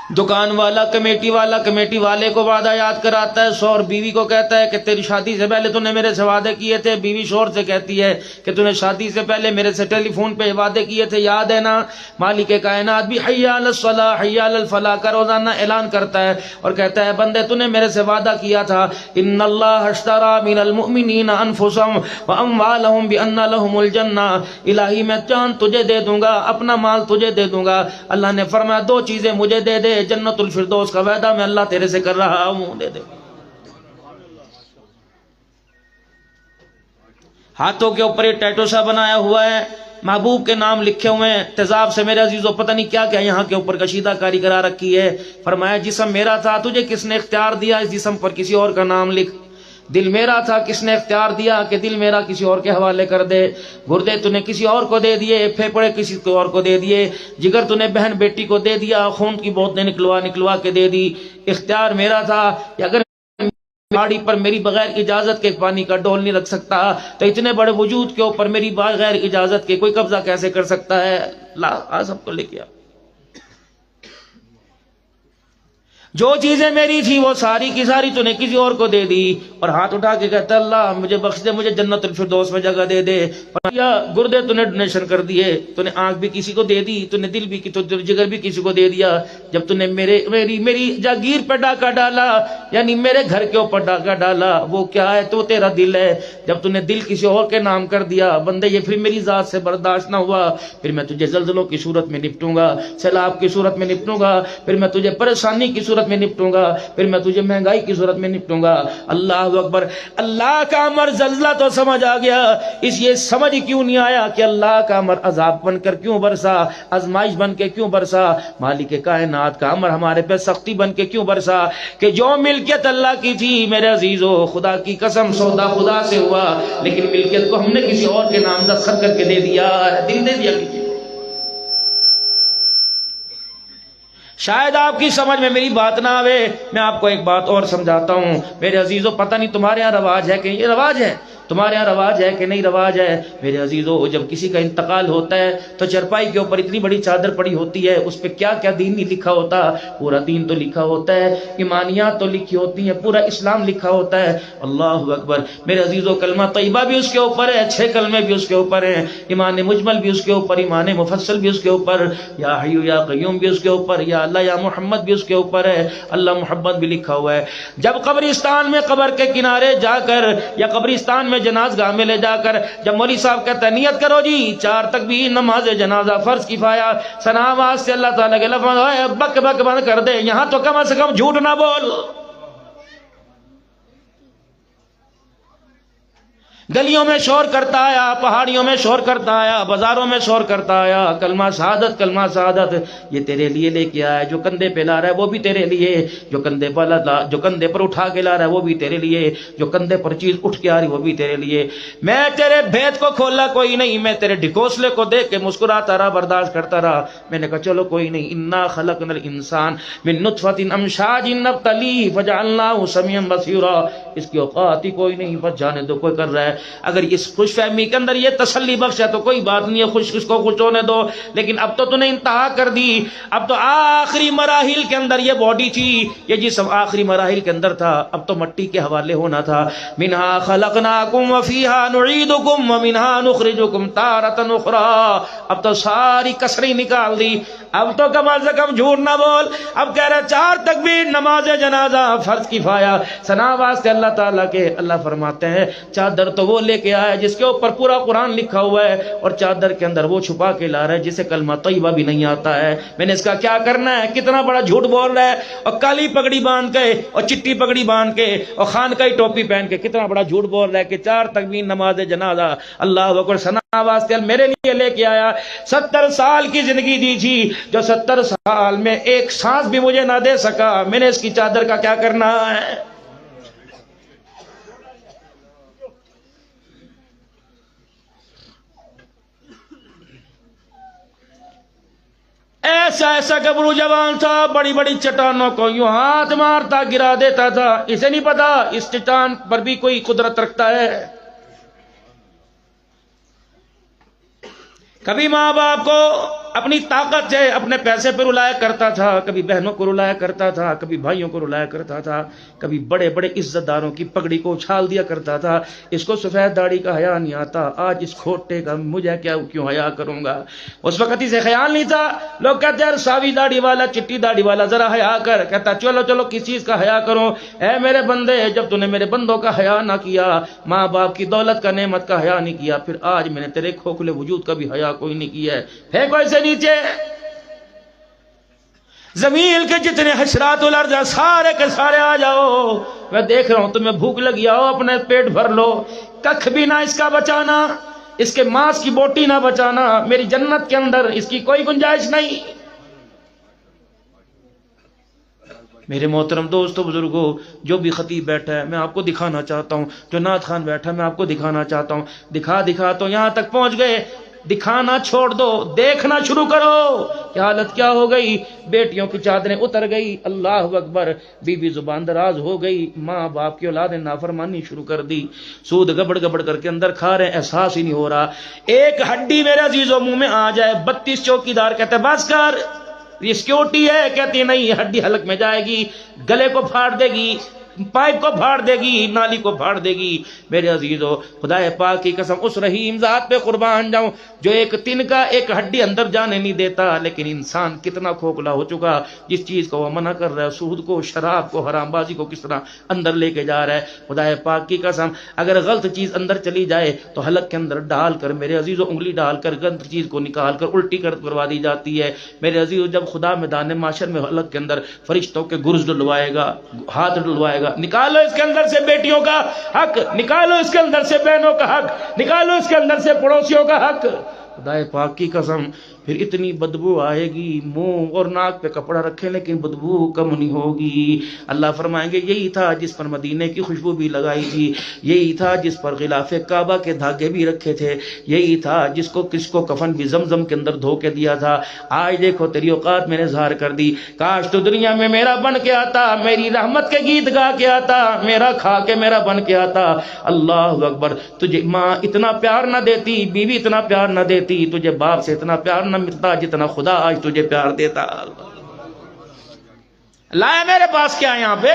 دکان والا کمیٹی والے کو وعدہ یاد کراتا ہے، شوہر بیوی کو کہتا ہے کہ تیری شادی سے پہلے تو نے میرے سے وعدے کیے تھے، بیوی شوہر سے کہتی ہے کہ تو نے شادی سے پہلے میرے سے ٹیلی فون پہ وعدے کیے تھے، یاد ہے نا؟ مالک کائنات بھی حی علی الصلاح حی علی الفلاح کا روزانہ اعلان کرتا ہے اور کہتا ہے بندے تو نے میرے سے وعدہ کیا تھا، ان اللہ اشترى من المؤمنین انفسهم واموالهم بان لهم الجنہ، الہی میں جان تجھے دے دوں گا، اپنا مال تجھے دے دوں گا۔ اللہ نے فرمایا دو چیزیں مجھے دے دے، جنت الفردوس کا وعدہ میں اللہ تیرے سے کر رہا ہوں، دے دے۔ ہاتھوں کے اوپر یہ ٹیٹو سا بنایا ہوا ہے، محبوب کے نام لکھے ہوئے ہیں، تیزاب سے میرے عزیزو پتہ نہیں کیا کیا یہاں کے اوپر کشیدہ کاری کرا رکھی ہے۔ فرمایا جسم میرا تھا، تجھے کس نے اختیار دیا اس جسم پر کسی اور کا نام لکھ؟ دل میرا تھا، کس نے اختیار دیا کہ دل میرا کسی اور کے حوالے کر دے؟ گردے تو نے کسی اور کو دے دیے، پھیپھڑے کسی اور کو دے دیے، جگر تو نے بہن بیٹی کو دے دیا، خون کی بوتلیں نکلوا کے دے دی۔ اختیار میرا تھا کہ اگر گاڑی پر میری بغیر اجازت کے پانی کا ڈول نہیں رکھ سکتا تو اتنے بڑے وجود کے اوپر میری بغیر اجازت کے کوئی قبضہ کیسے کر سکتا ہے؟ لا آ سب کو لے کے آ۔ جو چیزیں میری تھی وہ ساری کی ساری تو نے کسی اور کو دے دی، اور ہاتھ اٹھا کے کہتا اللہ مجھے بخش دے، مجھے جنت الفردوس میں جگہ دے دے۔ یا گردے تو نے ڈونیشن کر دیے، تو نے آنکھ بھی کسی کو دے دی، تو نے دل بھی کی، تو جگر بھی کسی کو دے دیا۔ جب تو نے میری جاگیر پہ ڈاکہ ڈالا، یعنی میرے گھر کے اوپر ڈاکہ ڈالا، وہ کیا ہے؟ تو تیرا دل ہے۔ جب تو نے دل کسی اور کے نام کر دیا، بندے یہ پھر میری ذات سے برداشت نہ ہوا، پھر میں تجھے زلزلوں کی صورت میں نپٹوں گا، سیلاب کی صورت میں نپٹوں گا، پھر میں تجھے پریشانی کی صورت میں نپٹوں گا، پھر میں تجھے مہنگائی کی صورت میں نپٹوں گا۔ اللہ اکبر! اللہ کا امر زلزلہ تو سمجھ آ گیا، اس یہ سمجھ کیوں نہیں آیا کہ اللہ کا امر عذاب بن کر کیوں برسا، آزمائش بن کے کیوں برسا؟ مالک کائنات کا امر ہمارے پہ سختی بن کے کیوں برسا کہ جو ملکیت اللہ کی تھی میرے عزیزو، خدا کی قسم سودا خدا سے ہوا، لیکن ملکیت کو ہم نے کسی اور کے نام دستخط کر کے دے دیا، دل دے دیا کسی۔ شاید آپ کی سمجھ میں میری بات نہ آوے، میں آپ کو ایک بات اور سمجھاتا ہوں میرے عزیزو۔ پتہ نہیں تمہارے ہاں رواج ہے کہ یہ رواج ہے، تمہارے ہاں رواج ہے کہ نہیں رواج ہے؟ میرے عزیزو جب کسی کا انتقال ہوتا ہے تو چرپائی کے اوپر اتنی بڑی چادر پڑی ہوتی ہے، اس پہ کیا کیا دین نہیں لکھا ہوتا؟ پورا دین تو لکھا ہوتا ہے، ایمانیات تو لکھی ہوتی ہیں، پورا اسلام لکھا ہوتا ہے۔ اللہ اکبر! میرے عزیزو کلمہ طیبہ بھی اس کے اوپر ہے، 6 کلمے بھی اس کے اوپر ہیں، ایمان مجمل بھی اس کے اوپر، ایمان مفصل بھی اس کے اوپر، یا حی یا قیوم بھی اس کے اوپر، یا اللہ یا محمد بھی اس کے اوپر ہے، اللہ محمد بھی لکھا ہوا ہے۔ جب قبرستان میں قبر کے کنارے جا کر یا قبرستان میں جناز گاہ میں لے جا کر جب مولوی صاحب کہتا ہے نیت کرو جی 4 تکبیر نماز جنازہ فرض کفایہ ثنا آواز سے اللہ تعالیٰ کے لفظ بک بک بند کر دے، یہاں تو کم از کم جھوٹ نہ بول۔ گلیوں میں شور کرتا آیا، پہاڑیوں میں شور کرتا آیا، بازاروں میں شور کرتا آیا، کلمہ شہادت کلمہ شہادت، یہ تیرے لیے لے کے آیا، جو کندھے پہ لا رہا ہے وہ بھی تیرے لیے، جو کندھے پر اٹھا کے لا رہا ہے وہ بھی تیرے لیے، جو کندھے پر چیز اٹھ کے آ رہی وہ بھی تیرے لیے۔ میں تیرے بھید کو کھولا کوئی نہیں، میں تیرے ڈھکوسلے کو دیکھ کے مسکراتا رہا، برداشت کرتا رہا۔ میں نے کہا چلو کوئی نہیں، انا خلقنا الانسان من نطفۃ امشاج نبتلیہ فجعلناہ سمیعا بصیرا، اس کی اوقات ہی کوئی نہیں، بس جانے دو، کوئی کر رہا ہے۔ اگر اس خوش فہمی کے اندر یہ تسلی بخش ہے تو کوئی بات نہیں ہے، خوش اس کو خوش ہونے دو، لیکن اب تو نے انتہا کر دی، اب تو آخری مراحل کے اندر یہ باڈی تھی، یہ جسم آخری مراحل کے اندر تھا، اب تو مٹی کے حوالے ہونا تھا۔ منہا خلقناکم وفیہا نعیدکم ومنہا نخرجکم تارۃ اخری، اب تو ساری کسریں نکال دی، اب تو کم از کم جھوٹ نہ بول۔ اب کہہ رہا 4 تکبیر نماز جنازہ فرض کفایہ ثنا واسطے اللہ تعالیٰ کے۔ اللہ فرماتے ہیں چادر تو وہ لے کے آیا جس کے اوپر پورا قرآن لکھا ہوا ہے، اور چادر کے اندر وہ چھپا کے لا رہا ہے جسے کلمہ طیبہ بھی نہیں آتا ہے۔ میں نے اس کا کیا کرنا ہے؟ کتنا بڑا جھوٹ بول رہا ہے، اور کالی پگڑی باندھ کے اور چٹی پگڑی باندھ کے اور خانقاہی ٹوپی پہن کے کتنا بڑا جھوٹ بول رہا ہے کہ 4 تکبیر نماز جنازہ اللہ اکبر ثنا واسطے میرے لیے لے کے آیا۔ 70 سال کی زندگی دی تھی، جو 70 سال میں ایک سانس بھی مجھے نہ دے سکا، میں نے اس کی چادر کا کیا کرنا ہے؟ ایسا ایسا گبرو جوان تھا، بڑی بڑی چٹانوں کو یوں ہاتھ مارتا گرا دیتا تھا، اسے نہیں پتا اس چٹان پر بھی کوئی قدرت رکھتا ہے۔ کبھی ماں باپ کو اپنی طاقت سے اپنے پیسے پہ رلایا کرتا تھا، کبھی بہنوں کو رلایا کرتا تھا، کبھی بھائیوں کو رلایا کرتا تھا، کبھی بڑے بڑے عزت داروں کی پگڑی کو اچھال دیا کرتا تھا۔ اس کو سفید داڑھی کا حیا نہیں آتا، آج اس کھوٹے کا مجھے کیوں حیا کروں گا؟ اس وقت اسے خیال نہیں تھا۔ لوگ کہتے ہیں ساوی داڑھی والا، چٹی داڑھی والا ذرا حیا کر، کہتا چلو چلو کس چیز کا حیا کروں؟ اے میرے بندے، جب تو نے میرے بندوں کا حیا نہ کیا، ماں باپ کی دولت کا نعمت کا حیا نہیں کیا، پھر آج میں نے تیرے کھوکھلے وجود کا بھی حیا کوئی نہیں کیا ہے۔ پھینکو اسے نیچے۔ زمین کے جتنے حشرات الارض سارے کے سارے آ جاؤ، میں دیکھ رہا ہوں تمہیں بھوک لگی، آؤ اپنے پیٹ بھر لو، ککھ بھی نہ اس کا بچانا، اس کے ماس کی بوٹی نہ بچانا، میری جنت کے اندر اس کی کوئی گنجائش نہیں۔ میرے محترم دوستو بزرگوں، جو بھی خطیب بیٹھا ہے میں آپ کو دکھانا چاہتا ہوں، جو نعت خوان بیٹھا ہے میں آپ کو دکھانا چاہتا ہوں۔ دکھا تو یہاں تک پہنچ گئے، دکھانا چھوڑ دو، دیکھنا شروع کرو کہ حالت کیا ہو گئی۔ بیٹیوں کی چادریں اتر گئی، اللہ اکبر، بیوی زبان دراز ہو گئی، ماں باپ کی اولاد نے نافرمانی شروع کر دی، سود گبڑ گبڑ کر کے اندر کھا رہے ہیں، احساس ہی نہیں ہو رہا۔ ایک ہڈی میرے عزیزوں منہ میں آ جائے، 32 چوکیدار کہتے ہیں بس کر، یہ سیکورٹی ہے، کہتی نہیں ہڈی حلق میں جائے گی، گلے کو پھاڑ دے گی، پائپ کو پھاڑ دے گی، نالی کو پھاڑ دے گی۔ میرے عزیزو، خدا پاک کی قسم اس رحیم ذات پہ قربان جاؤں جو ایک تن کا ایک ہڈی اندر جانے نہیں دیتا، لیکن انسان کتنا کھوکھلا ہو چکا، جس چیز کو وہ منع کر رہا ہے، سود کو، شراب کو، حرام بازی کو کس طرح اندر لے کے جا رہا ہے۔ خدا پاک کی قسم اگر غلط چیز اندر چلی جائے تو حلق کے اندر ڈال کر، میرے عزیزو، انگلی ڈال کر غلط چیز کو نکال کر الٹی کروا دی جاتی ہے۔ میرے عزیزو، جب خدا میدان معاشر میں حلق کے اندر فرشتوں کے گرز ڈلوائے گا، ہاتھ ڈلوائے گا، نکالو اس کے اندر سے بیٹیوں کا حق، نکالو اس کے اندر سے بہنوں کا حق، نکالو اس کے اندر سے پڑوسیوں کا حق۔ خدا پاک کی قسم پھر اتنی بدبو آئے گی، منہ اور ناک پہ کپڑا رکھے لیکن بدبو کم نہیں ہوگی۔ اللہ فرمائیں گے یہی تھا جس پر مدینے کی خوشبو بھی لگائی تھی، یہی تھا جس پر غلاف کعبہ کے دھاگے بھی رکھے تھے، یہی تھا جس کو کفن بھی زمزم کے اندر دھو کے دیا تھا۔ آج دیکھو تیری اوقات میں نے ظاہر کر دی، کاش تو دنیا میں میرا بن کے آتا، میری رحمت کے گیت گا کے آتا، میرا کھا کے میرا بن کے آتا۔ اللہ اکبر، تجھے ماں اتنا پیار نہ دیتی، بیوی اتنا پیار نہ دیتی، تجھے باپ سے اتنا پیار نہ ملتا جتنا خدا آج تجھے پیار دیتا۔ لایا میرے پاس کیا یہاں پہ؟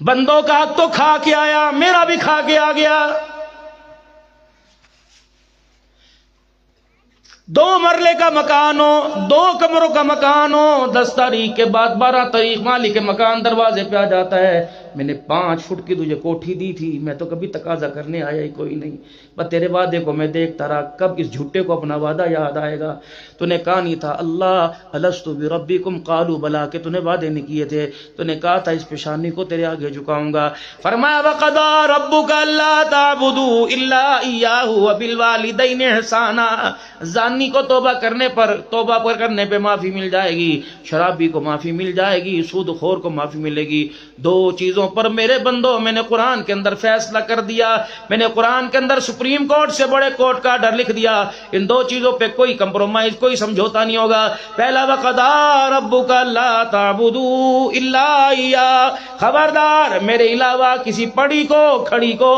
بندوں کا حق تو کھا کے آیا، میرا بھی کھا کے آ گیا۔ 2 مرلے کا مکان ہو، 2 کمروں کا مکان ہو، 10 تاریخ کے بعد 12 تاریخ مالک کے مکان دروازے پہ آ جاتا ہے، میں نے 5 فٹ کی تجھے کوٹھی دی تھی، میں تو کبھی تقاضا کرنے آیا ہی کوئی نہیں، بس تیرے وعدے کو میں دیکھتا رہا، کب اس جھوٹے کو اپنا وعدہ یاد آئے گا۔ تو نے کہا نہیں تھا اللہ الست بربکم قالوا بلا، کہ تو نے وعدے نہیں کیے تھے، تو نے کہا تھا اس پیشانی کو تیرے آگے جھکاؤں گا۔ فرمایا وقضى ربك الا تعبدوا الا اياه وبالوالدين احسانا، زانی کو توبہ کرنے پہ معافی مل جائے گی، شرابی کو معافی مل جائے گی، سود خور کو معافی ملے گی۔ 2 چیزوں پر میرے بندوں میں نے قرآن کے اندر فیصلہ کر دیا، میں نے قرآن کے اندر سپریم کورٹ سے بڑے کورٹ کا آرڈر لکھ دیا، ان 2 چیزوں پہ کوئی کمپرومائز، کوئی سمجھوتا نہیں ہوگا۔ پہلا وقضى ربك الا تعبدوا الا اياه، خبردار میرے علاوہ کسی پڑی کو، کھڑی کو،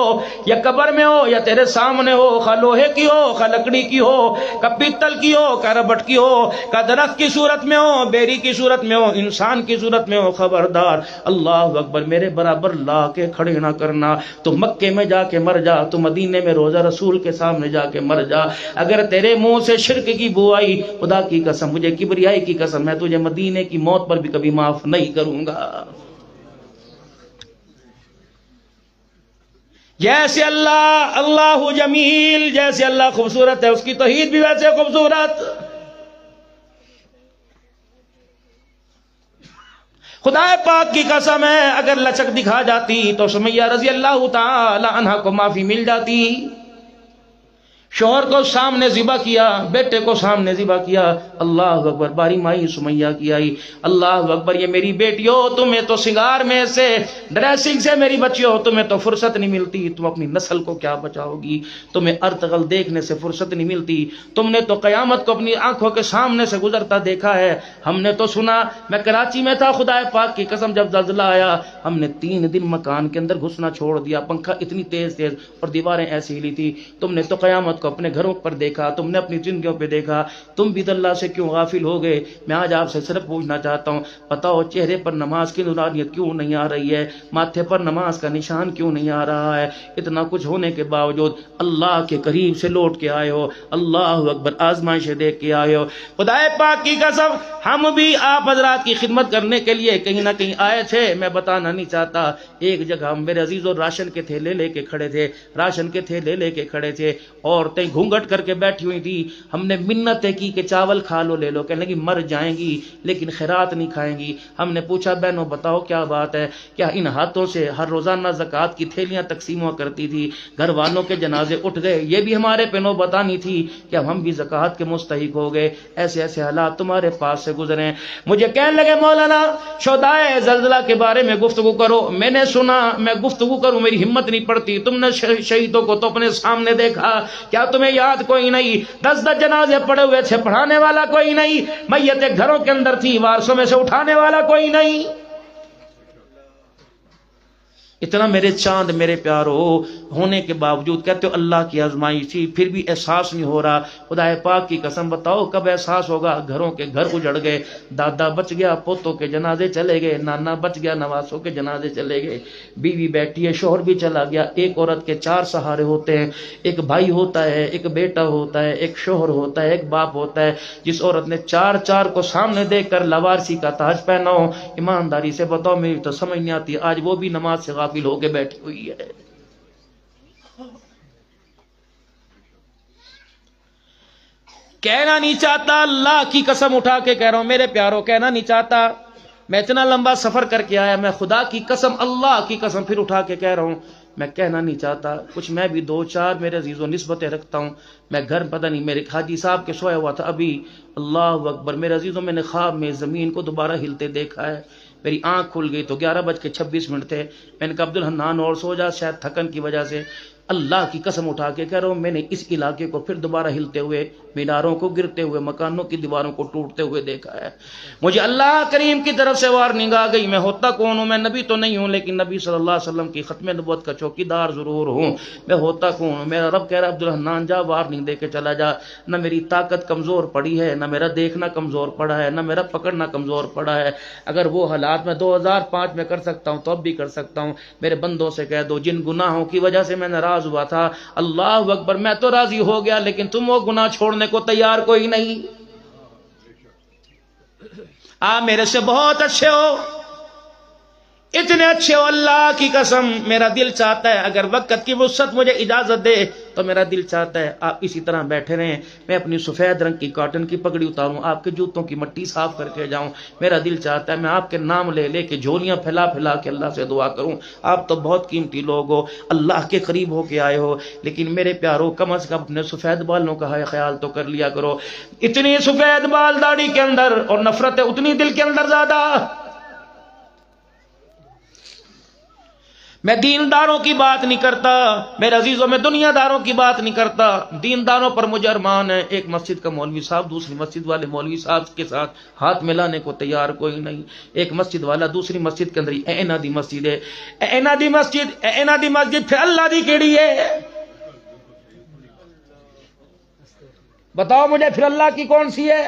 یا قبر میں ہو یا تیرے سامنے ہو، خواہ لوہے کی ہو، خواہ لکڑی کی ہو، کا پیتل کی ہو، کا ربٹ کی ہو، کا درخت کی صورت میں ہو، بیری کی صورت میں ہو، انسان کی صورت میں ہو، خبردار اللہ اکبر میرے برابر لا کے کھڑے نہ کرنا۔ تو مکے میں جا کے مر جا، تو مدینے میں روزہ رسول کے سامنے جا کے مر جا، اگر تیرے منہ سے شرک کی بو آئی، خدا کی قسم، مجھے کبریائی کی قسم، میں تجھے مدینے کی موت پر بھی کبھی معاف نہیں کروں گا۔ جیسے اللہ جمیل، جیسے اللہ خوبصورت ہے، اس کی توحید بھی ویسے خوبصورت۔ خدا پاک کی قسم ہے، اگر لچک دکھا جاتی تو سمیہ رضی اللہ تعالی عنہ کو معافی مل جاتی۔ شوہر کو سامنے ذبح کیا، بیٹے کو سامنے ذبح کیا، اللہ اکبر، باری مائی سمیہ کی آئی، اللہ اکبر، یہ میری بیٹی ہو، تمہیں تو سنگار میں سے، ڈریسنگ سے میری بچی ہو، تمہیں تو فرصت نہیں ملتی، تم اپنی نسل کو کیا بچاؤ گی، تمہیں ارتغل دیکھنے سے فرصت نہیں ملتی، تم نے تو قیامت کو اپنی آنکھوں کے سامنے سے گزرتا دیکھا ہے، ہم نے تو سنا، میں کراچی میں تھا، خدا پاک کی قسم جب زلزلہ آیا ہم نے 3 دن مکان کے اندر گھسنا چھوڑ دیا، پنکھا اتنی تیز اور دیواریں ایسی ہلی تھی، تم نے تو قیامت کو اپنے گھروں پر دیکھا، تم نے اپنی زندگیوں پہ دیکھا، تم بھی تو اللہ سے کیوں غافل ہو گئے؟ میں آج آپ سے صرف پوچھنا چاہتا ہوں، بتاؤ چہرے پر نماز کی نورانیت کیوں نہیں آ رہی ہے؟ ماتھے پر نماز کا نشان کیوں نہیں آ رہا ہے؟ اتنا کچھ ہونے کے باوجود اللہ کے قریب سے لوٹ کے آئے ہو، اللہ اکبر، آزمائشیں دیکھ کے آئے ہو۔ خدا پاک کی قسم ہم بھی آپ حضرات کی خدمت کرنے کے لیے کہیں نہ کہیں آئے تھے، میں بتانا نہیں چاہتا۔ ایک جگہ ہم میرے عزیزوں راشن کے تھیلے لے کے کھڑے تھے، راشن کے تھیلے لے کے کھڑے تھے، عورتیں گھونگھٹ کر کے بیٹھی ہوئی تھی، ہم نے منتیں کی کہ چاول کھا لو، لے لو، کہنے لگی مر جائیں گی لیکن خیرات نہیں کھائیں گی۔ ہم نے پوچھا بہنوں بتاؤ کیا بات ہے؟ کیا ان ہاتھوں سے ہر روزانہ زکوٰۃ کی تھیلیاں تقسیم ہوا کرتی تھی، گھر والوں کے جنازے اٹھ گئے، یہ بھی ہمارے پہ نوبت آنی تھی کہ ہم بھی زکوٰۃ کے مستحق ہو گئے، ایسے ایسے حالات تمہارے پاس سے گزرے۔ مجھے کہنے لگے مولانا شہدائے زلزلہ کے بارے میں گفتگو کرو۔ میں نے سنا، میں گفتگو کروں میری ہمت نہیں پڑتی، تم نے شہیدوں کو تو اپنے سامنے دیکھا، کیا تمہیں یاد کوئی نہیں؟ 10 جنازے پڑے ہوئے تھے، پڑھانے والا کوئی نہیں، میتیں گھروں کے اندر تھی، وارثوں میں سے اٹھانے والا کوئی نہیں۔ اتنا میرے چاند میرے پیارو ہونے کے باوجود کہتے ہو اللہ کی آزمائش تھی، پھر بھی احساس نہیں ہو رہا۔ خدا پاک کی قسم بتاؤ کب احساس ہوگا؟ گھروں کے گھر اجڑ گئے، دادا بچ گیا، پوتوں کے جنازے چلے گئے، نانا بچ گیا، نواسوں کے جنازے چلے گئے، بیوی بیٹھی ہے، شوہر بھی چلا گیا۔ ایک عورت کے 4 سہارے ہوتے ہیں، ایک بھائی ہوتا ہے، ایک بیٹا ہوتا ہے، ایک شوہر ہوتا ہے، ایک باپ ہوتا ہے۔ جس عورت نے 4 کو سامنے دیکھ کر لاوارسی کا تاج پہنا ہو، ایمانداری سے بتاؤ میری تو سمجھ نہیں آتی آج وہ بھی نماز سے غافل ہو کے بیٹھی ہوئی ہے۔ کہنا نہیں چاہتا، اللہ کی قسم اٹھا کے کہہ رہا ہوں میرے پیاروں، کہنا نہیں چاہتا، میں اتنا لمبا سفر کر کے آیا، میں خدا کی قسم، اللہ کی قسم پھر اٹھا کے کہہ رہا ہوں، میں کہنا نہیں چاہتا کچھ، میں بھی 2-4 میرے عزیزوں نسبتیں رکھتا ہوں۔ میں گھر پتہ نہیں میرے حاجی صاحب کے سویا ہوا تھا ابھی، اللہ اکبر، میرے عزیزوں میں نے خواب میں زمین کو دوبارہ ہلتے دیکھا ہے۔ میری آنکھ کھل گئی تو 11:26 تھے، میں نے کہا عبد الحنان اور سو جا، شاید تھکن کی وجہ سے۔ اللہ کی قسم اٹھا کے کہہ رہا ہوں میں نے اس علاقے کو پھر دوبارہ ہلتے ہوئے، میناروں کو گرتے ہوئے، مکانوں کی دیواروں کو ٹوٹتے ہوئے دیکھا ہے۔ مجھے اللہ کریم کی طرف سے وارننگ آ گئی، میں ہوتا کون ہوں؟ میں نبی تو نہیں ہوں لیکن نبی صلی اللہ علیہ وسلم کی ختم نبوت کا چوکیدار ضرور ہوں۔ میں ہوتا کون ہوں؟ میرا رب کہہ رہا عبد الحنان جا، وارننگ دے کے چلا جا، نہ میری طاقت کمزور پڑی ہے، نہ میرا دیکھنا کمزور پڑا ہے، نہ میرا پکڑنا کمزور پڑا ہے۔ اگر وہ حالات میں 2005 میں کر سکتا ہوں تو اب بھی کر سکتا ہوں۔ میرے بندوں سے کہہ دو جن گناہوں کی وجہ سے میں ناراض ہوا تھا، اللہ اکبر، میں تو راضی ہو گیا لیکن تم وہ گناہ چھوڑنے کو تیار کوئی نہیں۔ میرے سے بہت اچھے ہو، اتنے اچھے ہو، اللہ کی قسم میرا دل چاہتا ہے اگر وقت کی وسعت مجھے اجازت دے تو میرا دل چاہتا ہے آپ اسی طرح بیٹھے رہیں، میں اپنی سفید رنگ کی کاٹن کی پگڑی اتاروں، آپ کے جوتوں کی مٹی صاف کر کے جاؤں۔ میرا دل چاہتا ہے میں آپ کے نام لے لے کے جھولیاں پھیلا پھیلا کے اللہ سے دعا کروں۔ آپ تو بہت قیمتی لوگ ہو، اللہ کے قریب ہو کے آئے ہو، لیکن میرے پیاروں کم از کم اپنے سفید بالوں کا خیال تو کر لیا کرو۔ اتنی سفید بال داڑھی کے اندر اور نفرت ہے اتنی دل کے اندر زیادہ۔ میں دینداروں کی بات نہیں کرتا میرے عزیزوں، میں دنیا داروں کی بات نہیں کرتا، دینداروں پر مجھے ارمان ہے۔ ایک مسجد کا مولوی صاحب دوسری مسجد والے مولوی صاحب کے ساتھ ہاتھ ملانے کو تیار کوئی نہیں۔ ایک مسجد والا دوسری مسجد کے اندر اینا دی مسجد ہے، اینا دی مسجد، اینا دی مسجد پھر اللہ دی کیڑی ہے؟ بتاؤ مجھے پھر اللہ کی کون سی ہے؟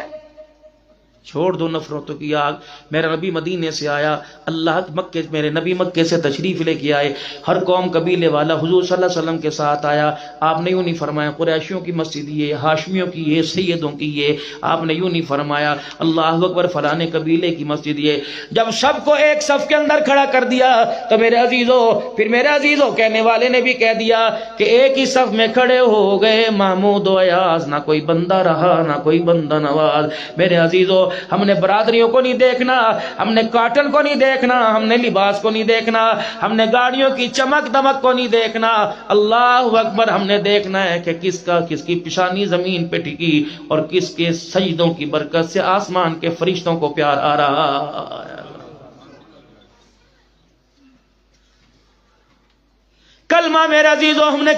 چھوڑ دو نفرتوں کی آگ۔ میرا نبی مدینے سے آیا، اللہ مکے، میرے نبی مکے سے تشریف لے کے آئے، ہر قوم قبیلے والا حضور صلی اللہ علیہ وسلم کے ساتھ آیا۔ آپ نے یوں نہیں فرمایا قریشیوں کی مسجد یہ، ہاشمیوں کی یہ، سیدوں کی یہ، آپ نے یوں نہیں فرمایا اللہ اکبر فلانے قبیلے کی مسجد یہ۔ جب سب کو ایک صف کے اندر کھڑا کر دیا تو میرے عزیزوں، پھر میرے عزیزوں کہنے والے نے بھی کہہ دیا کہ ایک ہی صف میں کھڑے ہو گئے محمود و ایاز، نہ کوئی بندہ رہا نہ کوئی بندہ نواز۔ میرے عزیزوں ہم نے برادریوں کو نہیں دیکھنا، ہم نے کاٹن کو نہیں دیکھنا، ہم نے لباس کو نہیں دیکھنا، ہم نے گاڑیوں کی چمک دمک کو نہیں دیکھنا، اللہ اکبر ہم نے دیکھنا ہے کہ کس کی پیشانی زمین پہ ٹکی اور کس کے سجدوں کی برکت سے آسمان کے فرشتوں کو پیار آ رہا ہے۔ کلمہ میرے عزیزوں ہم نے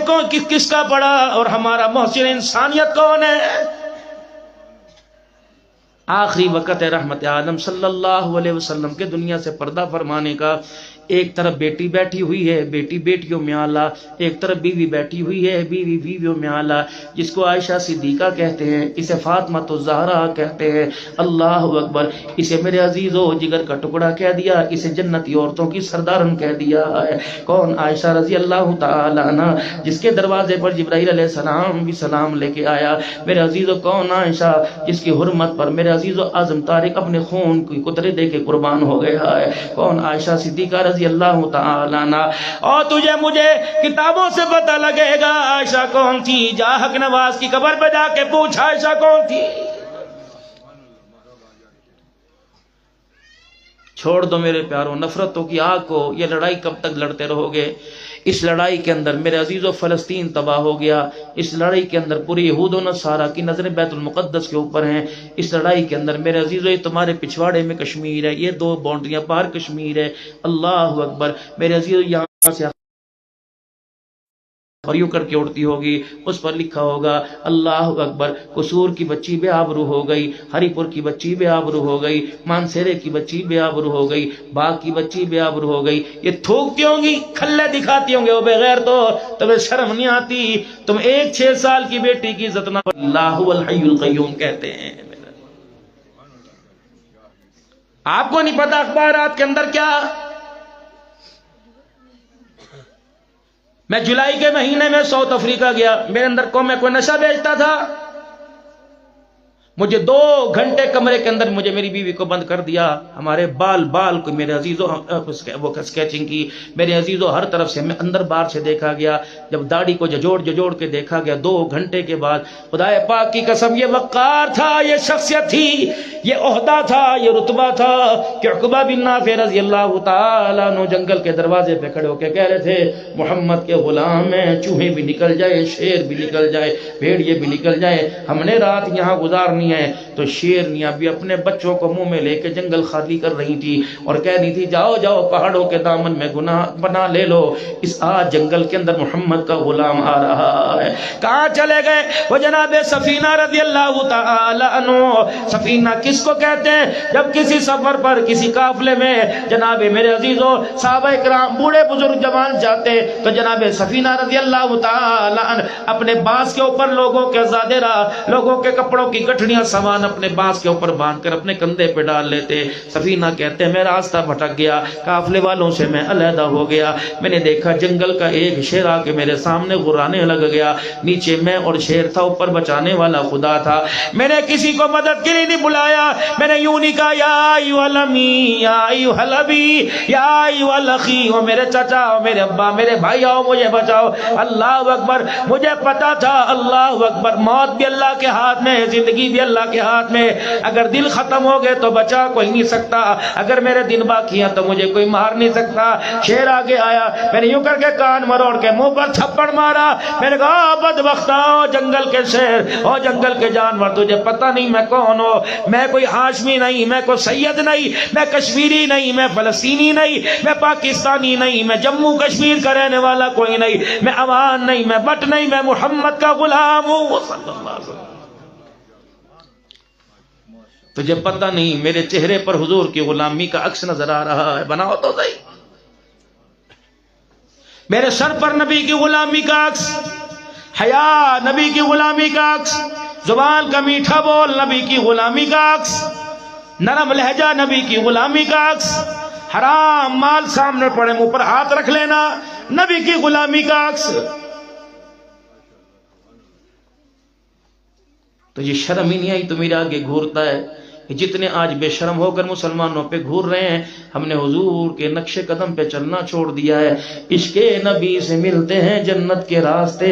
کس کا پڑھا اور ہمارا محسن انسانیت کون ہے؟ آخری وقت ہے رحمت عالم صلی اللہ علیہ وسلم کے دنیا سے پردہ فرمانے کا۔ ایک طرف بیٹی بیٹھی ہوئی ہے، بیٹی بیٹیوں میں آلہ، ایک طرف بیوی بیٹھی ہوئی ہے، بیوی بیویوں میں آلہ، جس کو عائشہ صدیقہ کہتے ہیں، اسے فاطمہ الزہرا کہتے ہیں۔ اللہ اکبر، اسے میرے عزیزو جگر کا ٹکڑا کہہ دیا، اسے جنتی عورتوں کی سردارن کہہ دیا ہے۔ کون؟ عائشہ رضی اللہ تعالی عنہ، جس کے دروازے پر جبرائیل علیہ السلام بھی سلام لے کے آیا۔ میرے عزیزو کون عائشہ، جس کی حرمت پر میرے عزیزو اعظم طارق اپنے خون کی قطرے دے کے قربان ہو گیا ہے۔ کون؟ عائشہ صدیقہ رضی اللہ تعالی عنہ۔ اور تجھے مجھے کتابوں سے پتہ لگے گا عائشہ کون تھی، جا حق نواز کی قبر پہ جا کے پوچھ عائشہ کون تھی۔ چھوڑ دو میرے پیاروں نفرتوں کی آگ کو، یہ لڑائی کب تک لڑتے رہو گے؟ اس لڑائی کے اندر میرے عزیزو فلسطین تباہ ہو گیا، اس لڑائی کے اندر پوری یہود و نصارہ کی نظریں بیت المقدس کے اوپر ہیں، اس لڑائی کے اندر میرے عزیزو یہ تمہارے پچھواڑے میں کشمیر ہے، یہ 2 باؤنڈریاں پار کشمیر ہے۔ اللہ اکبر، میرے عزیزو یہاں سے اور یوں کر کے اڑتی ہوگی، اس پر لکھا ہوگا اللہ اکبر، قصور کی بچی بے آبرو ہو گئی، ہری پور کی بچی بے آبرو ہو گئی، مانسیرے کی بچی بے آبرو ہو گئی، باغ کی بچی بے آبرو ہو گئی۔ یہ تھوکتی ہوں گی، کھلے دکھاتی ہوں گے، وہ بغیر تو تمہیں شرم نہیں آتی، تم ایک 6 سال کی بیٹی کی عزت نہ، اللہ الحی القیوم کہتے ہیں۔ آپ کو نہیں پتا اخبارات کے اندر کیا؟ میں جولائی کے مہینے میں ساؤتھ افریقہ گیا، میرے اندر کوئی نشہ بیچتا تھا، مجھے 2 گھنٹے کمرے کے اندر مجھے میری بیوی کو بند کر دیا، ہمارے بال کو میرے عزیزو وہ اسکیچنگ کی، میرے عزیزو ہر طرف سے میں اندر باہر سے دیکھا گیا، جب داڑھی کو ججوڑ کے دیکھا گیا 2 گھنٹے کے بعد، خدا پاک کی قسم یہ وقار تھا، یہ شخصیت تھی، یہ عہدہ تھا، یہ رتبہ تھا کہ عقبہ بن نافع رضی اللہ تعالیٰ عنہ جنگل کے دروازے پہ کھڑے ہو کے کہہ رہے تھے محمد کے غلام ہیں، چوہے بھی نکل جائے، شیر بھی نکل جائے، بھیڑیے بھی نکل جائے، ہم نے رات یہاں گزارنی ہے۔ تو شیرنیاں بھی اپنے بچوں کو منہ میں لے کے جنگل خالی کر رہی تھی اور کہہ رہی تھی جاؤ پہاڑوں کے دامن میں گناہ بنا لے لو، اس آج جنگل کے اندر محمد کا غلام آ رہا ہے۔ کہاں چلے گئے؟ وہ جناب سفینہ رضی اللہ تعالی عنہ۔ سفینہ کس کو کہتے ہیں؟ جب کسی سفر پر کسی قافلے میں جناب میرے عزیزو صحابہ کرام بوڑھے بزرگ جوان جاتے تو جناب سفینہ رضی اللہ تعالی عنہ اپنے باز کے اوپر لوگوں کے زادے راہ، لوگوں کے کپڑوں کی گٹھڑیاں سامان اپنے باز کے اوپر باندھ کر اپنے کندھے پہ ڈال لیتے۔ سفینہ کہتے ہیں میں راستہ بھٹک گیا، قافلے والوں سے میں علیحدہ ہو گیا، میں نے دیکھا جنگل کا ایک شیر آ کے میرے سامنے غرانے لگ گیا، نیچے میں اور شیر تھا، اوپر بچانے والا خدا تھا، میں نے کسی کو مدد کے لیے نہیں بلایا، میں نے یوں نہیں کہا یا ایھا الامی یا ایھا الابی یا ایھا الاخی، او میرے چچا، او میرے ابا، میرے بھائی آؤ مجھے بچاؤ۔ اللہ اکبر، مجھے پتا تھا اللہ اکبر موت بھی اللہ کے ہاتھ میں، زندگی بھی اللہ کے ہاتھ میں، اگر دل ختم ہو گئے تو بچا کوئی نہیں سکتا، اگر میرے دن باقی ہیں تو مجھے کوئی مار نہیں سکتا۔ شیر آگے آیا، میں نے یوں کر کے کان مروڑ کے منہ پر تھپڑ مارا، میں نے کہا بدبختہ جنگل کے شیر، او جنگل کے جانور، تجھے پتہ نہیں میں کون ہوں، میں کوئی ہاشمی نہیں، میں کوئی سید نہیں، میں کشمیری نہیں، میں فلسطینی نہیں، میں پاکستانی نہیں، میں جموں کشمیر کا رہنے والا کوئی نہیں، میں عوان نہیں، میں بٹ نہیں، میں محمد کا غلام ہوں صلی اللہ علیہ وسلم۔ تجھے پتہ نہیں میرے چہرے پر حضور کی غلامی کا عکس نظر آ رہا ہے، بناؤ تو صحیح، میرے سر پر نبی کی غلامی کا عکس، حیا نبی کی غلامی کا عکس، زبان کا میٹھا بول نبی کی غلامی کا عکس، نرم لہجہ نبی کی غلامی کا عکس، حرام مال سامنے پڑے منہ پر ہاتھ رکھ لینا نبی کی غلامی کا عکس۔ تو یہ شرم ہی نہیں آئی تو میرے آگے گھورتا ہے، جتنے آج بے شرم ہو کر مسلمانوں پہ گھور رہے ہیں، ہم نے حضور کے نقش قدم پہ چلنا چھوڑ دیا ہے۔ عشق نبی سے ملتے ہیں جنت کے راستے،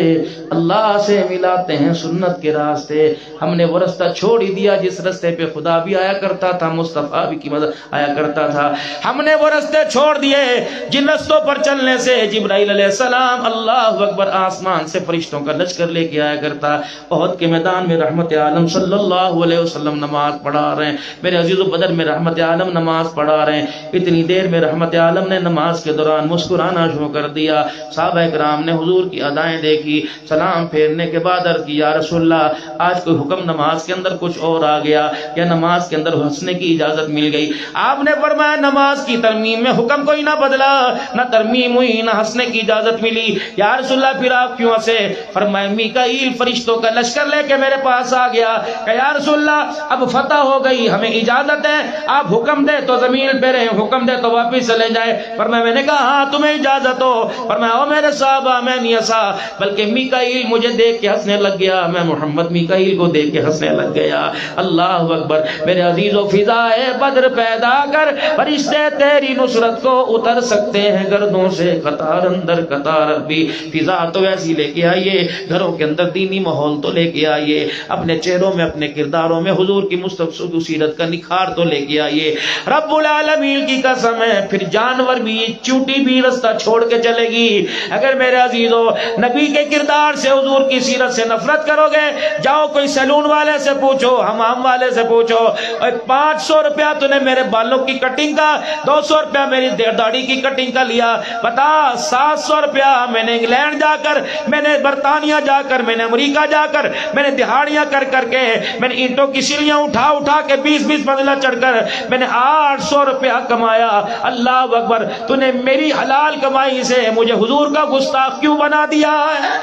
اللہ سے ملاتے ہیں سنت کے راستے، ہم نے وہ رستہ چھوڑ ہی دیا جس رستے پہ خدا بھی آیا کرتا تھا، مصطفیٰ بھی کی مدد آیا کرتا تھا، ہم نے وہ رستے چھوڑ دیے جن رستوں پر چلنے سے جبرائیل علیہ السلام اللہ اکبر آسمان سے فرشتوں کا لشکر لے کے آیا کرتا۔ احد کے میدان میں رحمت عالم صلی اللہ علیہ وسلم نماز پڑھا رہے رہے ہیں. میرے عزیزو بدر میں رحمت عالم نماز پڑھا رہے ہیں. اتنی دیر میں رحمت عالم نے نماز کے دوران مسکرانا شروع کر دیا. صحابہ کرام نے حضور کی ادائیں دیکھی. سلام پھیرنے کے بعد عرض کی یا رسول اللہ آج کوئی حکم نماز کے اندر کچھ اور آ گیا یا نماز کے اندر ہنسنے کی اجازت مل گئی؟ آپ نے فرمایا نماز کی ترمیم میں حکم کوئی نہ بدلا، نہ ترمیم ہوئی نہ ہنسنے کی اجازت ملی. یا رسول اللہ پھر آپ کیوں ہنسے؟ فرمایا میکائیل فرشتوں کا لشکر لے کے میرے پاس آ گیا کہ یا رسول اللہ اب فتح ہو گئی، ہمیں اجازت ہے، آپ حکم دے تو زمین پہ رہیں، حکم دے تو واپس چلے جائے. فرمایا میں نے کہا ہاں تمہیں اجازت ہو. فرمایا او میرے صحابہ میں نہیں ہنسا بلکہ میکائیل مجھے دیکھ کے ہنسنے لگ گیا، میں محمد میکائیل کو دیکھ کے ہنسنے لگ گیا. اللہ اکبر. میرے عزیزو فضائے بدر پیدا کر فرشتے تیری نصرت کو اتر سکتے ہیں گردوں سے قطار اندر قطار بھی. فضا تو ایسی لے کے آئیے، گھروں کے اندر دینی ماحول تو لے کے آئیے، اپنے چہروں میں اپنے کرداروں میں حضور کی مصطفی سیرت کا نکھار تو لے کے آئیے. رب العالمین کی قسم ہے پھر جانور بھی چونٹی بھی رستہ چھوڑ کے چلے گی. اگر میرے عزیزو نبی کے کردار سے حضور کی سیرت سے نفرت کرو گے، جاؤ کوئی سیلون والے سے پوچھو، حمام والے سے پوچھو، 500 روپیہ تو نے میرے بالوں کی کٹنگ کا، 200 روپیہ میری داڑھی کی کٹنگ کا لیا، بتا 700 روپیہ میں نے انگلینڈ جا کر، میں نے برطانیہ جا کر، میں نے امریکہ جا کر، میں نے دہاڑیاں کر کر کے، میں نے اینٹوں کی سیڑھیاں اٹھا اٹھا کے 20 منزلہ چڑھ کر میں نے 800 روپیہ کمایا. اللہ اکبر. تو نے میری حلال کمائی سے مجھے حضور کا گستاخ کیوں بنا دیا ہے؟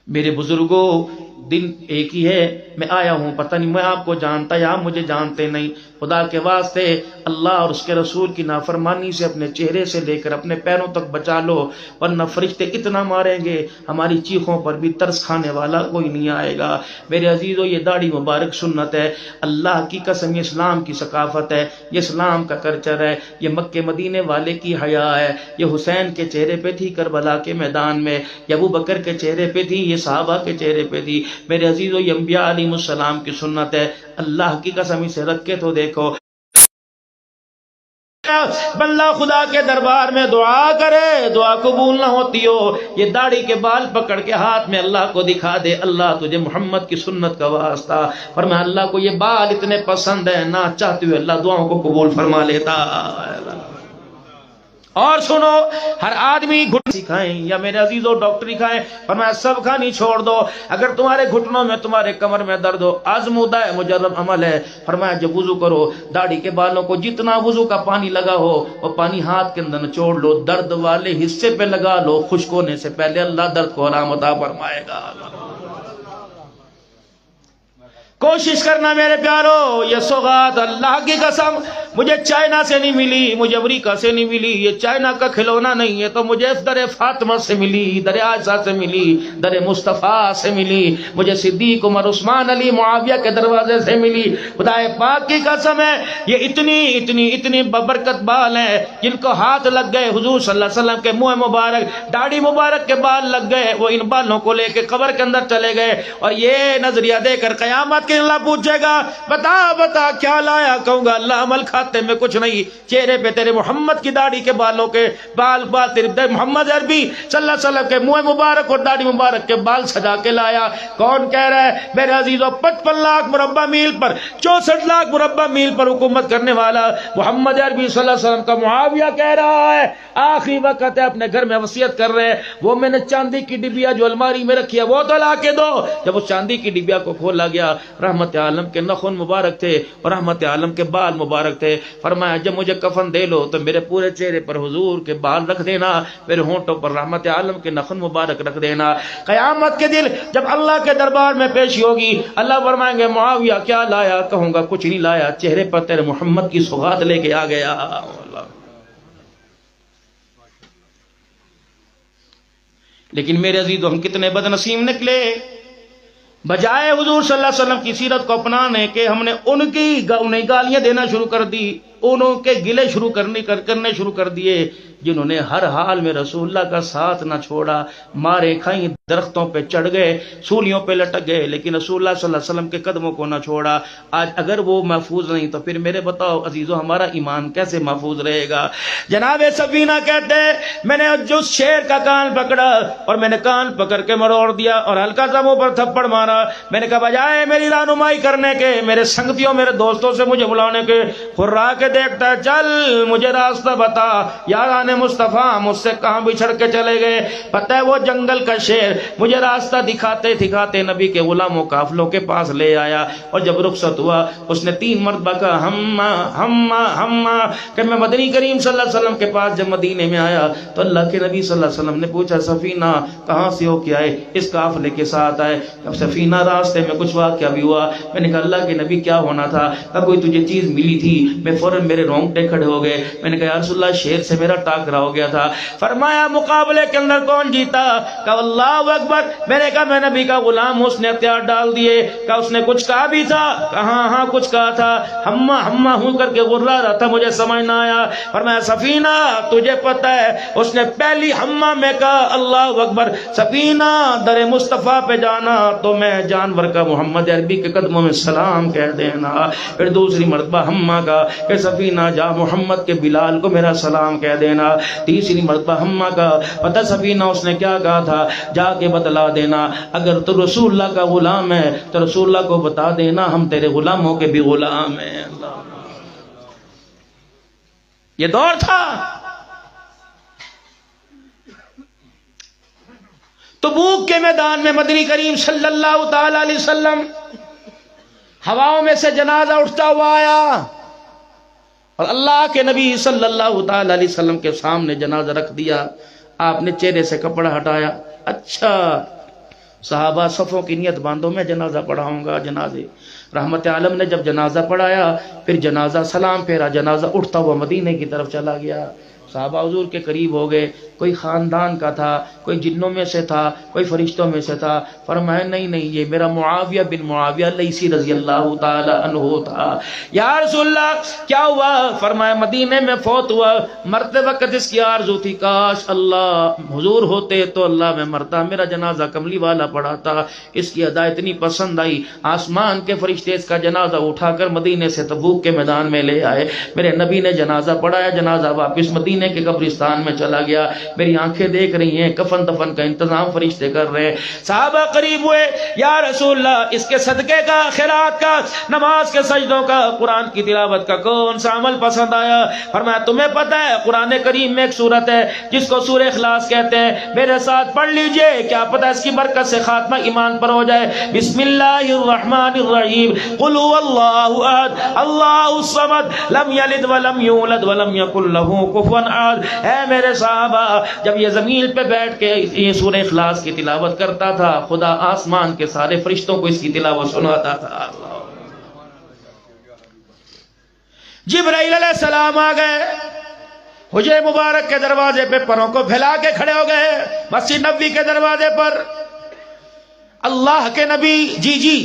میرے بزرگوں دن ایک ہی ہے، میں آیا ہوں، پتہ نہیں میں آپ کو جانتا یا آپ مجھے جانتے نہیں. خدا کے واسطے اللہ اور اس کے رسول کی نافرمانی سے اپنے چہرے سے لے کر اپنے پیروں تک بچا لو، ورنہ فرشتے اتنا ماریں گے ہماری چیخوں پر بھی ترس کھانے والا کوئی نہیں آئے گا. میرے عزیزو یہ داڑھی مبارک سنت ہے، اللہ کی قسم یہ اسلام کی ثقافت ہے، یہ اسلام کا کلچر ہے، یہ مکے مدینے والے کی حیا ہے. یہ حسین کے چہرے پہ تھی کربلا کے میدان میں، یہ ابو بکر کے چہرے پہ تھی، یہ صحابہ کے چہرے پہ تھی. میرے عزیزو یہ انبیاء علیہ السلام کی سنت ہے. اللہ کی قسم اسے رکھ کے تو دیکھو. بندہ خدا کے دربار میں دعا کرے، دعا قبول نہ ہوتی ہو، یہ داڑھی کے بال پکڑ کے ہاتھ میں اللہ کو دکھا دے، اللہ تجھے محمد کی سنت کا واسطہ. فرمایا اللہ کو یہ بال اتنے پسند ہیں، نہ چاہتے ہوئے اللہ دعاؤں کو قبول فرما لیتا. اور سنو، ہر آدمی گھٹنی کھائیں یا میرے عزیزو ڈاکٹری کھائیں، فرمایا سب کھانی چھوڑ دو. اگر تمہارے گھٹنوں میں تمہارے کمر میں درد ہو، آزمودہ ہے، مجرب عمل ہے. فرمایا جب وضو کرو داڑھی کے بالوں کو جتنا وضو کا پانی لگا ہو وہ پانی ہاتھ کے اندر نچوڑ لو، درد والے حصے پہ لگا لو، خشک ہونے سے پہلے اللہ درد کو آرام عطا فرمائے گا. کوشش کرنا میرے پیارو، یہ سوغات اللہ کی قسم مجھے چائنا سے نہیں ملی، مجھے امریکہ سے نہیں ملی، یہ چائنا کا کھلونا نہیں ہے، تو مجھے در فاطمہ سے ملی، در عائشہ سے ملی، در مصطفیٰ سے ملی، مجھے صدیق عمر عثمان علی معاویہ کے دروازے سے ملی. خدا پاک کی قسم ہے یہ اتنی ببرکت بال ہیں جن کو ہاتھ لگ گئے حضور صلی اللہ علیہ وسلم کے منہ مبارک، داڑھی مبارک کے بال لگ گئے، وہ ان بالوں کو لے کے قبر کے اندر چلے گئے. اور یہ نظریہ دے کر قیامت اللہ پوچھے گا بتا کیا لایا؟ کہوں گا اللہ عمل کھاتے میں کچھ نہیں، چہرے پہ تیرے محمد کی داڑھی کے بالوں کے بال تیرے محمد عربی صلی اللہ علیہ وسلم کے منہ مبارک اور داڑھی مبارک کے بال سجا کے لایا. کون کہہ رہا ہے؟ میرے عزیزو 55 لاکھ مربع میل پر 64 لاکھ مربع میل پر حکومت کرنے والا محمد عربی صلی اللہ علیہ وسلم کا معاویہ کہہ رہا ہے آخری وقت ہے، اپنے گھر میں وصیت کر رہے ہیں، وہ میں نے چاندی کی ڈبیا جو الماری میں رکھی ہے وہ تو لا کے دو. جب اس چاندی کی ڈبیا کو کھولا گیا، رحمت عالم کے نخن مبارک تھے اور رحمت عالم کے بال مبارک تھے. فرمایا جب مجھے کفن دے لو تو میرے پورے چہرے پر حضور کے بال رکھ دینا، میرے ہونٹوں پر رحمت عالم کے نخن مبارک رکھ دینا. قیامت کے دن جب اللہ کے دربار میں پیشی ہوگی، اللہ فرمائیں گے معاویہ کیا لایا؟ کہوں گا کچھ نہیں لایا، چہرے پر تیرے محمد کی سوغات لے کے آ گیا. لیکن میرے عزیزو ہم کتنے بد نصیب نکلے، بجائے حضور صلی اللہ علیہ وسلم کی سیرت کو اپنانے کے ہم نے انہیں گالیاں دینا شروع کر دی، انہوں کے گلے کرنے شروع کر دیے. جنہوں نے ہر حال میں رسول اللہ کا ساتھ نہ چھوڑا، مارے کھائیں، درختوں پہ چڑھ گئے، سولیوں پہ لٹک گئے، لیکن رسول اللہ صلی اللہ علیہ وسلم کے قدموں کو نہ چھوڑا۔ آج اگر وہ محفوظ نہیں تو پھر میرے بتاؤ عزیزو ہمارا ایمان کیسے محفوظ رہے گا؟ جناب سفینہ کہتے ہیں میں نے جس شیر کا کان پکڑا اور میں نے کان پکڑ کے مروڑ دیا اور ہلکا سا منہ پر تھپڑ مارا، میں نے کہا بجائے میری رہنمائی کرنے کے، میرے سنگتیوں میرے دوستوں سے مجھے بلانے کے، خرا کے دیکھتا ہے چل مجھے راستہ بتا، یاران مصطفیٰ مجھ سے کہاں بچھڑ کے چلے گئے؟ پتہ ہے وہ جنگل کا شیر مجھے راستہ دکھاتے دکھاتے نبی کے غلاموں قافلوں کے پاس لے آیا، اور جب رخصت ہوا اس نے 3 مرتبہ کہا ہما ہما ہما، کہ میں مدنی کریم صلی اللہ علیہ وسلم کے پاس جب مدینے میں آیا تو اللہ کے نبی صلی اللہ علیہ وسلم نے پوچھا سفینہ کہاں سے ہو کے آئے؟ اس قافلے کے ساتھ آئے۔ اب سفینہ راستے میں کچھ واقعہ بھی ہوا۔ میں نے کہا اللہ کے نبی کیا ہونا تھا؟ کہا کوئی تجھے چیز ملی تھی؟ میں فوراً میرے رونگٹے کھڑے ہو گئے۔ میں نے کہا یا رسول اللہ شیر سے میرا ٹاکرا ہو گیا تھا۔ فرمایا مقابلے کے اندر کون جیتا؟ کہا اللہ اکبر۔ میں نے کہا میں نبی کا غلام ہوں، اس نے ہتھیار ڈال دیے۔ کہا اس نے کچھ کہا بھی تھا؟ کہا ہاں کچھ کہا تھا، ہما ہما ہوں کر کے غرا رہا تھا، مجھے سمجھ نہ آیا۔ فرمایا سفینہ تجھے پتہ ہے اس نے پہلی ہما میں کہا اللہ اکبر، سفینہ در مصطفیٰ پہ جانا تو میں جانور کا محمد عربی کے قدموں میں سلام کہہ دینا۔ پھر دوسری مرتبہ ہما کا کہ سفینہ جا محمد کے بلال کو میرا سلام کہہ دینا۔ تیسری مرتبہ ہما کا پتہ سفینہ اس نے کیا کہا تھا؟ جا کے بتلا دینا، اگر تو رسول اللہ کا غلام ہے تو رسول اللہ کو بتا دینا ہم تیرے غلاموں کے بھی غلام ہیں۔ اللہ یہ دور تھا۔ تبوک کے میدان میں مدنی کریم صلی اللہ تعالی علیہ وسلم ہواؤں میں سے جنازہ اٹھتا ہوا آیا اور اللہ کے نبی صلی اللہ تعالی علیہ وسلم کے سامنے جنازہ رکھ دیا۔ آپ نے چہرے سے کپڑا ہٹایا، اچھا صحابہ صفوں کی نیت باندھو میں جنازہ پڑھاؤں گا۔ جنازے رحمت عالم نے جب جنازہ پڑھایا پھر جنازہ سلام پھیرا، جنازہ اٹھتا ہوا مدینے کی طرف چلا گیا۔ صحابہ حضور کے قریب ہو گئے، کوئی خاندان کا تھا، کوئی جنوں میں سے تھا، کوئی فرشتوں میں سے تھا۔ فرمایا نہیں نہیں یہ میرا معاویہ بن معاویہ لیثی رضی اللہ تعالی عنہ تھا۔ یا رسول اللہ کیا ہوا؟ فرمایا مدینے میں فوت ہوا، مرتے وقت اس کی آرزو تھی کاش اللہ حضور ہوتے تو اللہ میں مرتا، میرا جنازہ کملی والا پڑھاتا۔ اس کی ادا اتنی پسند آئی، آسمان کے فرشتے اس کا جنازہ اٹھا کر مدینے سے تبوک کے میدان میں لے آئے۔ میرے نبی نے جنازہ پڑھایا، جنازہ واپس مدینے کے قبرستان میں چلا گیا۔ میری آنکھیں دیکھ رہی ہیں کفن دفن کا انتظام فرشتے کر رہے ہیں۔ صحابہ قریب ہوئے، یا رسول اللہ اس کے صدقے کا، خیرات کا، نماز کے سجدوں کا، قرآن کی تلاوت کا کون سا عمل پسند آیا؟ فرمایا تمہیں پتہ ہے قرآن کریم میں ایک سورت ہے جس کو سورہ اخلاص کہتے ہیں، میرے ساتھ پڑھ لیجئے، کیا پتہ اس کی برکت سے خاتمہ ایمان پر ہو جائے۔ بسم اللہ الرحمن الرحیم، قل هو اللہ احد اللہ الصمد لم یلد ولم یولد ولم یکن له کفوا احد۔ اے میرے صحابہ جب یہ زمین پہ بیٹھ کے یہ سورہ اخلاص کی تلاوت کرتا تھا خدا آسمان کے سارے فرشتوں کو اس کی تلاوت سناتا تھا۔ جبرائیل علیہ السلام آ گئے، حجرے مبارک کے دروازے پہ پروں کو پھیلا کے کھڑے ہو گئے، مسجد نبوی کے دروازے پر۔ اللہ کے نبی جی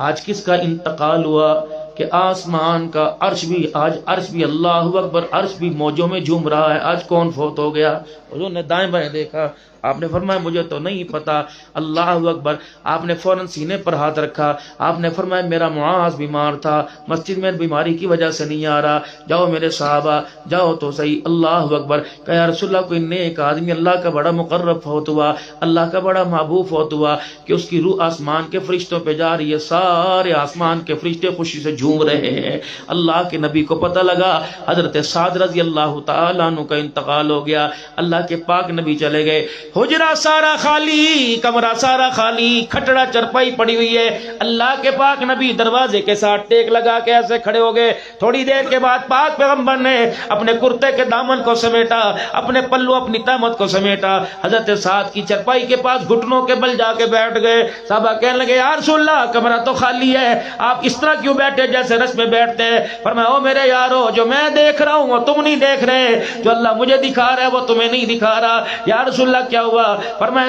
آج کس کا انتقال ہوا کہ آسمان کا عرش بھی، آج عرش بھی اللہ اکبر، عرش بھی موجوں میں جھوم رہا ہے۔ آج کون فوت ہو گیا؟ حضور نے دائیں بائیں دیکھا، آپ نے فرمایا مجھے تو نہیں پتا۔ اللہ اکبر، آپ نے فوراً سینے پر ہاتھ رکھا، آپ نے فرمایا میرا معاذ بیمار تھا، مسجد میں بیماری کی وجہ سے نہیں آ رہا، جاؤ میرے صحابہ جاؤ تو صحیح۔ اللہ اکبر، کہ یا رسول اللہ کوئی نیک آدمی اللہ کا بڑا مقرب فوت ہوا، اللہ کا بڑا محبوب فوت ہوا کہ اس کی روح آسمان کے فرشتوں پہ جا رہی ہے، سارے آسمان کے فرشتے خوشی سے جھوم رہے ہیں۔ اللہ کے نبی کو پتہ لگا حضرت سعد رضی اللہ تعالیٰ عنہ کا انتقال ہو گیا۔ اللہ کے پاک نبی چلے گئے، حجرہ سارا خالی، کمرہ سارا خالی، کھٹڑا چرپائی پڑی ہوئی ہے۔ اللہ کے پاک نبی دروازے کے ساتھ ٹیک لگا کے ایسے کھڑے ہو گئے۔ تھوڑی دیر کے بعد پاک پیغمبر نے اپنے کرتے کے دامن کو سمیٹا، اپنے پلو اپنی تہمت کو سمیٹا، حضرت سعد کی چرپائی کے پاس گھٹنوں کے بل جا کے بیٹھ گئے۔ صحابہ کہنے لگے یا رسول اللہ کمرہ تو خالی ہے، آپ اس طرح کیوں بیٹھے جیسے رس میں بیٹھتے ہیں؟ فرمایا او میرے یارو، جو میں دیکھ رہا ہوں وہ تم نہیں دیکھ رہے، جو اللہ مجھے دکھا رہا ہے وہ تمہیں نہیں دکھا رہا۔ یا رسول اللہ کیا ہوا. فرمایا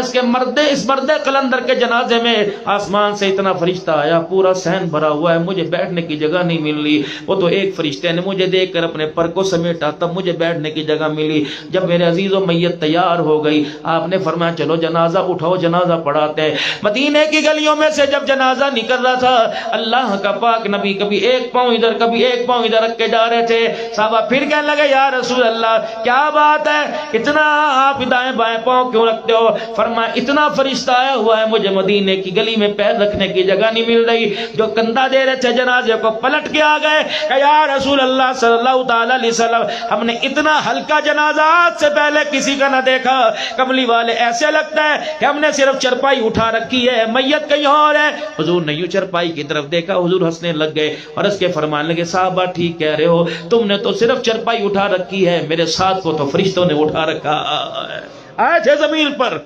اس مرد قلندر کے جنازے میں آسمان سے اتنا فرشتہ آیا, پورا صحن بھرا ہوا ہے, مجھے بیٹھنے کی جگہ نہیں مل رہی. وہ تو ایک فرشتے نے مجھے دیکھ کر اپنے پر کو سمیٹا, تب مجھے بیٹھنے کی جگہ ملی. جب میرے عزیزوں میت تیار ہو گئی, آپ نے فرمایا چلو جنازہ اٹھاؤ, جنازہ پڑھاتے ہیں. مدینے کی گلیوں میں سے جب جنازہ نکل رہا تھا, اللہ کا پاک نبی کبھی ایک پاؤں ادھر کبھی ایک پاؤں ادھر رکھ کے جا رہے تھے. صحابہ پھر کہنے لگے یا رسول اللہ کیا بات ہے, اتنا آپ دائیں بائیں پاؤں کیوں رکھتے ہو؟ فرمایا اتنا فرشتہ آیا ہوا ہے, مجھے مدینے کی گلی میں پیر رکھنے کی جگہ نہیں مل رہی. جو کندھا دے رہے تھے جنازے کو پلٹ کے آ گئے کہ یا رسول اللہ صلی اللہ تعالی علیہ وسلم, ہم نے اتنا ہلکا جنازہ آج سے پہلے کسی کا نہ دیکھا. کملی والے ایسے لگتا ہے کہ ہم نے صرف چرپائی اٹھا رکھی ہے, میت کہیں اور ہے. حضور نے یوں چرپائی کی طرف دیکھا, حضور ہنسنے لگ گئے اور اس کے فرمانے لگے صحابہ ٹھیک کہہ رہے ہو, تم نے تو صرف چرپائی اٹھا رکھی ہے, میرے ساتھ کو تو فرشتوں نے اٹھا رکھا ہے. آئے تھے زمین پر.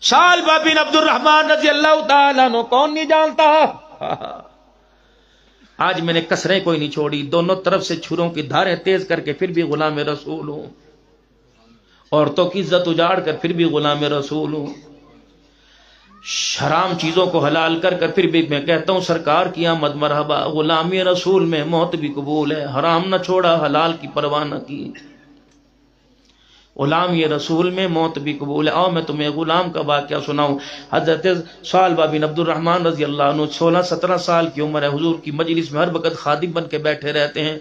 سالبہ بن عبد الرحمن رضی اللہ تعالیٰ عنہ کون نہیں جانتا. آج میں نے کسریں کوئی نہیں چھوڑی, دونوں طرف سے چھروں کی دھاریں تیز کر کے پھر بھی غلام رسول ہوں, عورتوں کی عزت اجاڑ کر پھر بھی غلام رسول ہوں, حرام چیزوں کو حلال کر کر پھر بھی میں کہتا ہوں سرکار کی آمد مرحبا. غلامی رسول میں موت بھی قبول ہے, حرام نہ چھوڑا, حلال کی پرواہ نہ کی. غلامی رسول میں موت بھی قبول ہے. آؤ میں تمہیں غلام کا واقعہ سناؤں. حضرت سالبہ بن عبد الرحمن رضی اللہ عنہ 16-17 سال کی عمر ہے, حضور کی مجلس میں ہر وقت خادم بن کے بیٹھے رہتے ہیں.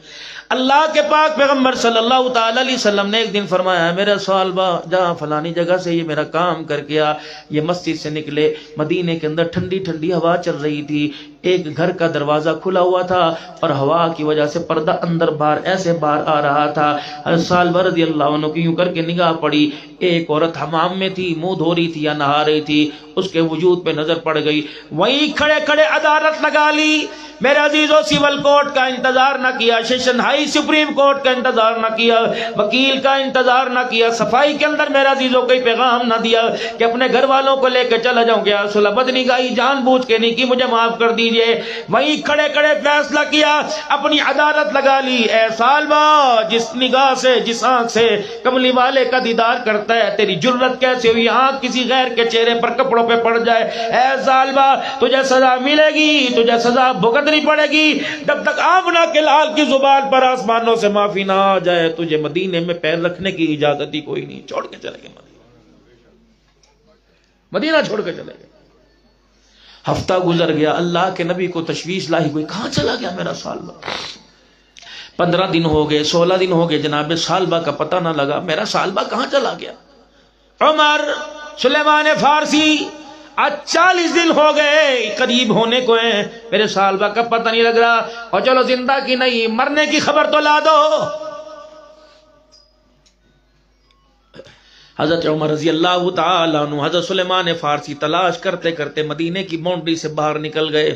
اللہ کے پاک پیغمبر صلی اللہ تعالی علیہ وسلم نے ایک دن فرمایا میرے سالبہ جا فلانی جگہ سے یہ میرا کام کر کے آ. یہ مسجد سے نکلے, مدینے کے اندر ٹھنڈی ٹھنڈی ہوا چل رہی تھی, ایک گھر کا دروازہ کھلا ہوا تھا اور ہوا کی وجہ سے پردہ اندر باہر ایسے باہر آ رہا تھا. حضرت سالبہ رضی اللہ عنہ کی یوں کر کے نگاہ پڑی, ایک عورت حمام میں تھی, منہ دھو رہی تھی یا نہا رہی تھی, اس کے وجود پہ نظر پڑ گئی. وہیں کھڑے کھڑے عدالت لگا لی. میرے عزیزوں سول کورٹ کا انتظار نہ کیا, سیشن ہائی سپریم کورٹ کا انتظار نہ کیا, وکیل کا انتظار نہ کیا, صفائی کے اندر میرے عزیزوں کوئی پیغام نہ دیا کہ اپنے گھر والوں کو لے کے چلا جاؤں گیا صلح بدنگاہی جان بوجھ کے نہیں کی, مجھے معاف کر دیجئے. وہیں کھڑے کھڑے فیصلہ کیا, اپنی عدالت لگا لی. اے سالبہ جس نگاہ سے جس آنکھ سے کملی والے کا دیدار کرتا ہے, تیری جرت کیسے ہوئی آنکھ کسی غیر کے چہرے پر کپڑوں پہ پڑ جائے. اے سالبہ تجھے سزا ملے گی, تجھے سزا بھگتنی پڑے گی جب تک آمنہ کے لال کی زبان پر آسمانوں سے معافی نہ آ جائے. تجھے مدینے میں پیر رکھنے کی اجازت ہی کوئی نہیں. چھوڑ کے چلے گئے مدینہ چھوڑ کے چلے گئے. ہفتہ گزر گیا, اللہ کے نبی کو تشویش لاحق ہوئی, کہاں چلا گیا میرا سالبہ. 15 دن ہو گئے, 16 دن ہو گئے, جناب سالبہ کا پتہ نہ لگا, میرا سالبہ کہاں چلا گیا. عمر سلیمان فارسی آج 40 دن ہو گئے قریب ہونے کو ہیں, میرے سالبہ کا پتہ نہیں لگ رہا. اور چلو زندہ کی نہیں مرنے کی خبر تو لا دو. حضرت عمر رضی اللہ تعالی عنہ حضرت سلیمان فارسی تلاش کرتے کرتے مدینے کی باؤنڈری سے باہر نکل گئے.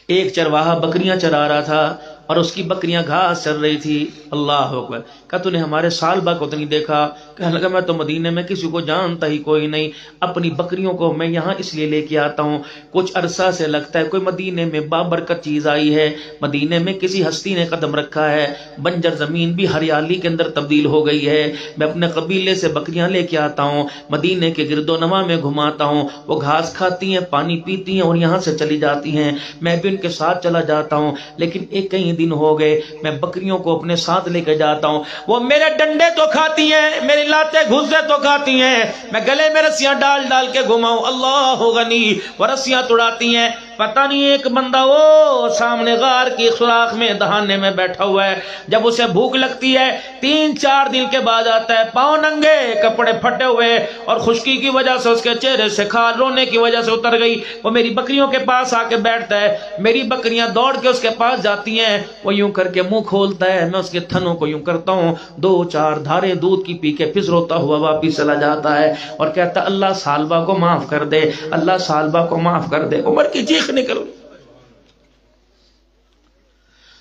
ایک چرواہا بکریاں چرا رہا تھا اور اس کی بکریاں گھاس چر رہی تھی. اللہ اکبر. کہا تو نے ہمارے سالبہ کو تو نہیں دیکھا؟ کہنے لگا میں تو مدینے میں کسی کو جانتا ہی کوئی نہیں, اپنی بکریوں کو میں یہاں اس لیے لے کے آتا ہوں, کچھ عرصہ سے لگتا ہے کوئی مدینے میں بابرکت چیز آئی ہے, مدینے میں کسی ہستی نے قدم رکھا ہے, بنجر زمین بھی ہریالی کے اندر تبدیل ہو گئی ہے. میں اپنے قبیلے سے بکریاں لے کے آتا ہوں, مدینے کے گرد و نواح میں گھماتا ہوں, وہ گھاس کھاتی ہیں, پانی پیتی ہیں اور یہاں سے چلی جاتی ہیں, میں بھی ان کے ساتھ چلا جاتا ہوں. لیکن ایک کئی دن ہو گئے میں بکریوں کو اپنے ساتھ لے کے جاتا ہوں, وہ میرے ڈنڈے تو کھاتی ہیں, میری لاتے گھسے تو کھاتی ہیں, میں گلے میں رسیاں ڈال ڈال کے گھماؤں, اللہ غنی, وہ رسیاں توڑاتی ہیں. پتہ نہیں ایک بندہ وہ سامنے غار کی سوراخ میں دہانے میں بیٹھا ہوا ہے, جب اسے بھوک لگتی ہے 3-4 دن کے بعد آتا ہے, پاؤں ننگے, کپڑے پھٹے ہوئے اور خشکی کی وجہ سے اس کے چہرے سے کھال رونے کی وجہ سے اتر گئی. وہ میری بکریوں کے پاس آ کے بیٹھتا ہے, میری بکریاں دوڑ کے اس کے پاس جاتی ہیں, وہ یوں کر کے منہ کھولتا ہے, میں اس کے تھنوں کو یوں کرتا ہوں, 2-4 دھاریں دودھ کی پی کے پھر روتا ہوا واپس چلا جاتا ہے اور کہتا اللہ سالبہ کو معاف کر دے, اللہ سالبہ کو معاف کر دے. عمر کی چیخ نکل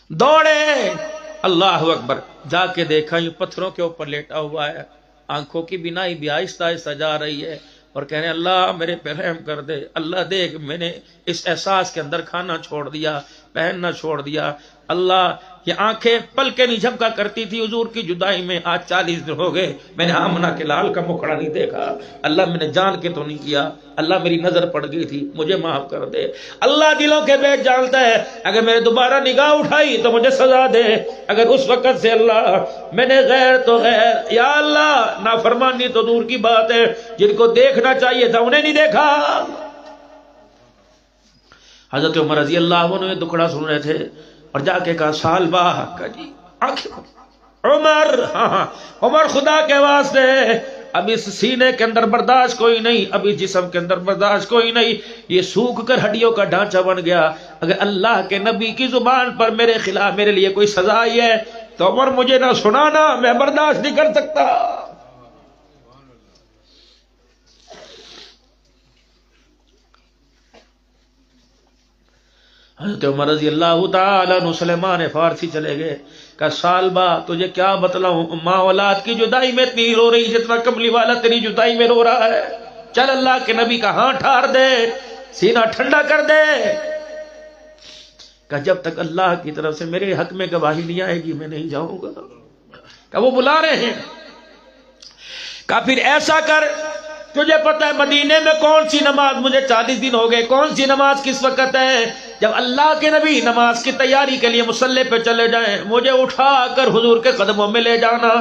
دوڑے, اللہ اکبر, جا کے دیکھا یوں پتھروں کے اوپر لیٹا ہوا ہے, آنکھوں کی بینائی بھی آہستہ آہستہ جا رہی ہے اور کہہ رہے ہیں اللہ میرے پہ رحم کر دے, اللہ دیکھ میں نے اس احساس کے اندر کھانا چھوڑ دیا, پہننا چھوڑ دیا. اللہ یہ آنکھیں پل کے نہیں جھپکا کرتی تھی حضور کی جدائی میں. آج 40 دن ہو گئے میں نے آمنہ کے لال کا مکھڑا نہیں دیکھا. اللہ میں نے جان کے تو نہیں کیا, اللہ میری نظر پڑ گئی تھی, مجھے معاف کر دے. اللہ دلوں کے بیچ جانتا ہے, اگر میں نے دوبارہ نگاہ اٹھائی تو مجھے سزا دے. اگر اس وقت سے اللہ میں نے غیر تو غیر, یا اللہ نافرمانی تو دور کی بات ہے, جن کو دیکھنا چاہیے تھا انہیں نہیں دیکھا. حضرت عمر رضی اللہ عنہ یہ دکھڑا سن رہے تھے اور جا کے کہا سالبہ کا جی آنکھیں عمر, ہاں عمر خدا کے واسطے اب اس سینے کے اندر برداشت کوئی نہیں, اب اس جسم کے اندر برداشت کوئی نہیں, یہ سوکھ کر ہڈیوں کا ڈھانچہ بن گیا. اگر اللہ کے نبی کی زبان پر میرے خلاف میرے لیے کوئی سزا آئی ہے تو عمر مجھے نہ سنانا, میں برداشت نہیں کر سکتا. حضرت عمر رضی اللہ تعالیٰ عنہ سلیمان فارسی چلے گئے. کہ سالبہ تجھے کیا بتلاؤں, ماں اولاد کی جدائی میں اتنی رو رہی جتنا کملی والا تیری جدائی میں رو رہا ہے. چل اللہ کے نبی کا ہاں ٹھار دے, سینہ ٹھنڈا کر دے. کہ جب تک اللہ کی طرف سے میرے حق میں گواہی نہیں آئے گی میں نہیں جاؤں گا. کہ وہ بلا رہے ہیں. کہ پھر ایسا کر, تجھے پتہ ہے مدینے میں کون سی نماز, مجھے 40 دن ہو گئے, کون سی نماز کس وقت ہے. جب اللہ کے نبی نماز کی تیاری کے لیے مصلی پہ چلے جائیں مجھے اٹھا کر حضور کے قدموں میں لے جانا.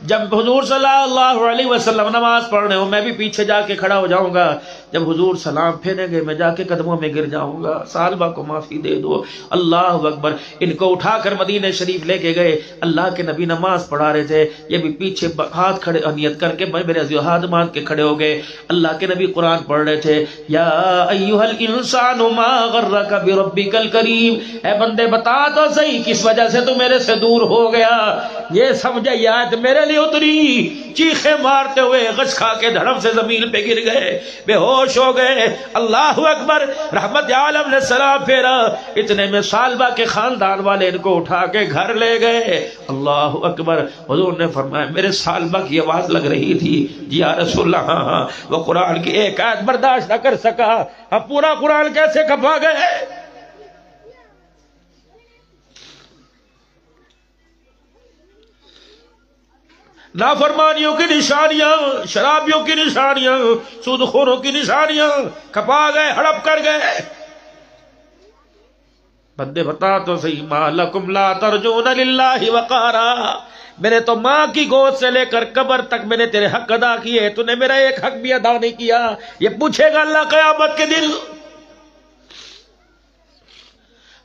جب حضور صلی اللہ علیہ وسلم نماز پڑھ رہے ہوں میں بھی پیچھے جا کے کھڑا ہو جاؤں گا. جب حضور سلام پھیریں گے میں جا کے قدموں میں گر جاؤں گا. سالبہ کو معافی دے دو. اللہ اکبر. ان کو اٹھا کر مدینہ شریف لے کے گئے. اللہ کے نبی نماز پڑھا رہے تھے, یہ بھی پیچھے ہاتھ کھڑے نیت کر کے میرے عزیز ہاتھ باندھ کے کھڑے ہو گئے. اللہ کے نبی قرآن پڑھ رہے تھے. یا ایھا الانسان ما غرک بربک الکریم, اے بندے بتا تو صحیح کس وجہ سے تو میرے سے دور ہو گیا. یہ سمجھے یہ آیت میرے لیے اتری. چیخیں مارتے ہوئے غش کھا کے دھڑم سے زمین پہ گر گئے, بے ہوش ہو گئے. اللہ اکبر. رحمت عالم نے سلام پھیرا. اتنے میں سالبہ کے خاندان والے ان کو اٹھا کے گھر لے گئے. اللہ اکبر. حضور نے فرمایا میرے سالبہ کی آواز لگ رہی تھی. جی یا رسول اللہ, ہاں وہ قرآن کی ایک آیت برداشت نہ کر سکا. اب پورا قرآن کیسے کھپا گئے. نافرمانیوں کی نشانیاں, شرابیوں کی نشانیاں, سود خوروں کی نشانیاں کھپا گئے, ہڑپ کر گئے. بندے بتا تو صحیح, ما لکم لا ترجون للہ وقارا, میں نے تو ماں کی گود سے لے کر قبر تک میں نے تیرے حق ادا کیے, تو نے میرا ایک حق بھی ادا نہیں کیا. یہ پوچھے گا اللہ قیامت کے دن.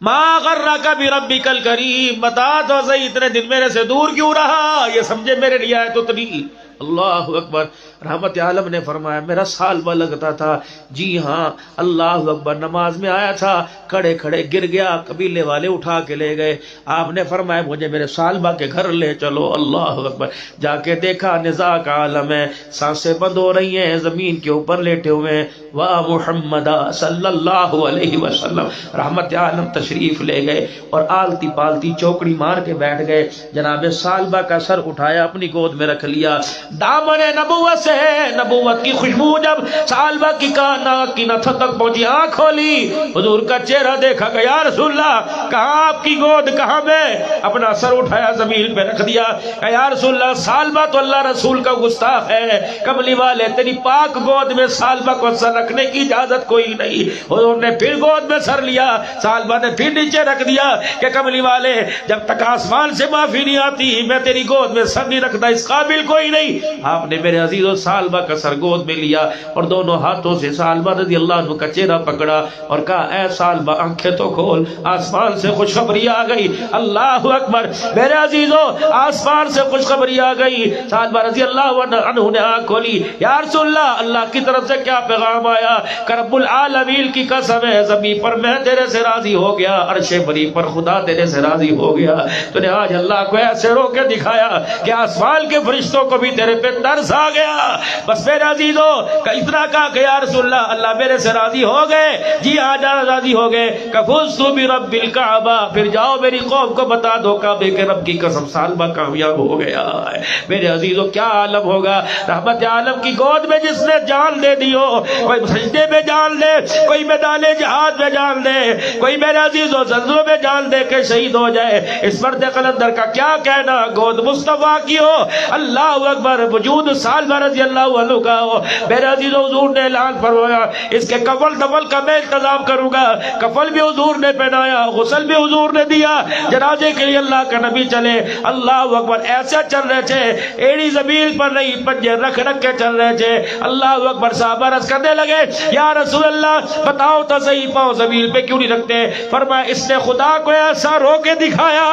ما غرک بربک الکریم, بتا تو صحیح اتنے دن میرے سے دور کیوں رہا. یہ سمجھے میرے لیے آیت اتنی. اللہ اکبر. رحمت عالم نے فرمایا میرا سالبہ لگتا تھا. جی ہاں اللہ اکبر. نماز میں آیا تھا, کھڑے کھڑے گر گیا, قبیلے والے اٹھا کے لے گئے. آپ نے فرمایا مجھے میرے سالبہ کے گھر لے چلو. اللہ اکبر. جا کے دیکھا نزاع کا عالم ہے, سانسیں بند ہو رہی ہیں, زمین کے اوپر لیٹے ہوئے ہیں. واہ محمد صلی اللہ علیہ وسلم. رحمت عالم تشریف لے گئے اور آلتی پالتی چوکڑی مار کے بیٹھ گئے. جناب سالبہ کا سر اٹھایا, اپنی گود میں رکھ لیا. دامن نبوت سے نبوت کی خوشبو جب سالبہ کی ناک کی نتھ تک پہنچی, آنکھ کھولی, حضور کا چہرہ دیکھا کہ یا رسول اللہ کہاں آپ کی گود, کہاں میں. اپنا سر اٹھایا زمین پہ رکھ دیا. کہ یا رسول اللہ سالبہ تو اللہ رسول کا گستاخ ہے, کملی والے تیری پاک گود میں سالبہ کو سر رکھنے کی اجازت کوئی نہیں. حضور نے پھر گود میں سر لیا, سالبہ نے پھر نیچے رکھ دیا. کہ کملی والے جب تک آسمان سے معافی نہیں آتی میں تیری گود میں سر نہیں رکھتا, اس قابل کوئی نہیں. آپ نے میرے عزیز و سالبہ کا سر گود میں لیا اور دونوں ہاتھوں سے سالبہ رضی اللہ عنہ کا چہرہ پکڑا اور کہا اے سالبہ آنکھیں تو کھول, آسمان سے خوشخبری آ گئی. اللہ اکبر. میرے عزیزو آسمان سے خوشخبری آ گئی. سالبہ رضی اللہ عنہ نے آنکھ کھولی. یا رسول اللہ اللہ کی طرف سے کیا پیغام آیا. کہ رب العالمین کی قسم ہے زمین پر میں تیرے سے راضی ہو گیا, عرش بری پر خدا تیرے سے راضی ہو گیا. تو نے آج اللہ کو ایسے رو کے دکھایا کہ آسمان کے فرشتوں کو بھی تیرے تیرے پہ ترس آ گیا. بس میرے عزیزو اتنا کہا کہ یا رسول اللہ اللہ میرے سے راضی ہو گئے. جی ہاں راضی ہو گئے. فزت برب الکعبہ، پھر جاؤ میری قوم کو بتا دو کعبے کے رب کی قسم سالبہ کامیاب ہو گیا ہے. میرے عزیزو کیا عالم ہوگا. رحمت عالم کی گود میں جس نے جان دے دی ہو، کوئی سجدے میں جان دے، کوئی میدان جہاد میں جان دے، کوئی میرے عزیزو زلزلوں میں جان دے کہ شہید ہو جائے، اس مرد قلندر کا کیا کہنا. گود مصطفیٰ کی ہو. اللہ اکبر. وجود سالبہ رضی اللہ عنہ کا ہو. میرے عزیزو حضور نے اعلان فرمایا اس کے کفل دفل کا میں انتظام کروں گا. کفل بھی حضور نے پہنایا، غسل بھی حضور نے دیا. جنازے کے لیے اللہ کا نبی چلے. اللہ اکبر. ایسے چل رہے تھے، ایڑی زمین پر نہیں، پنجے رکھ رکھ کے چل رہے تھے. اللہ اکبر. صحابہ عرض کرنے لگے یا رسول اللہ بتاؤ تو صحیح پاؤں زمین پہ کیوں نہیں رکھتے؟ فرمایا اس نے خدا کو ایسا رو کے دکھایا.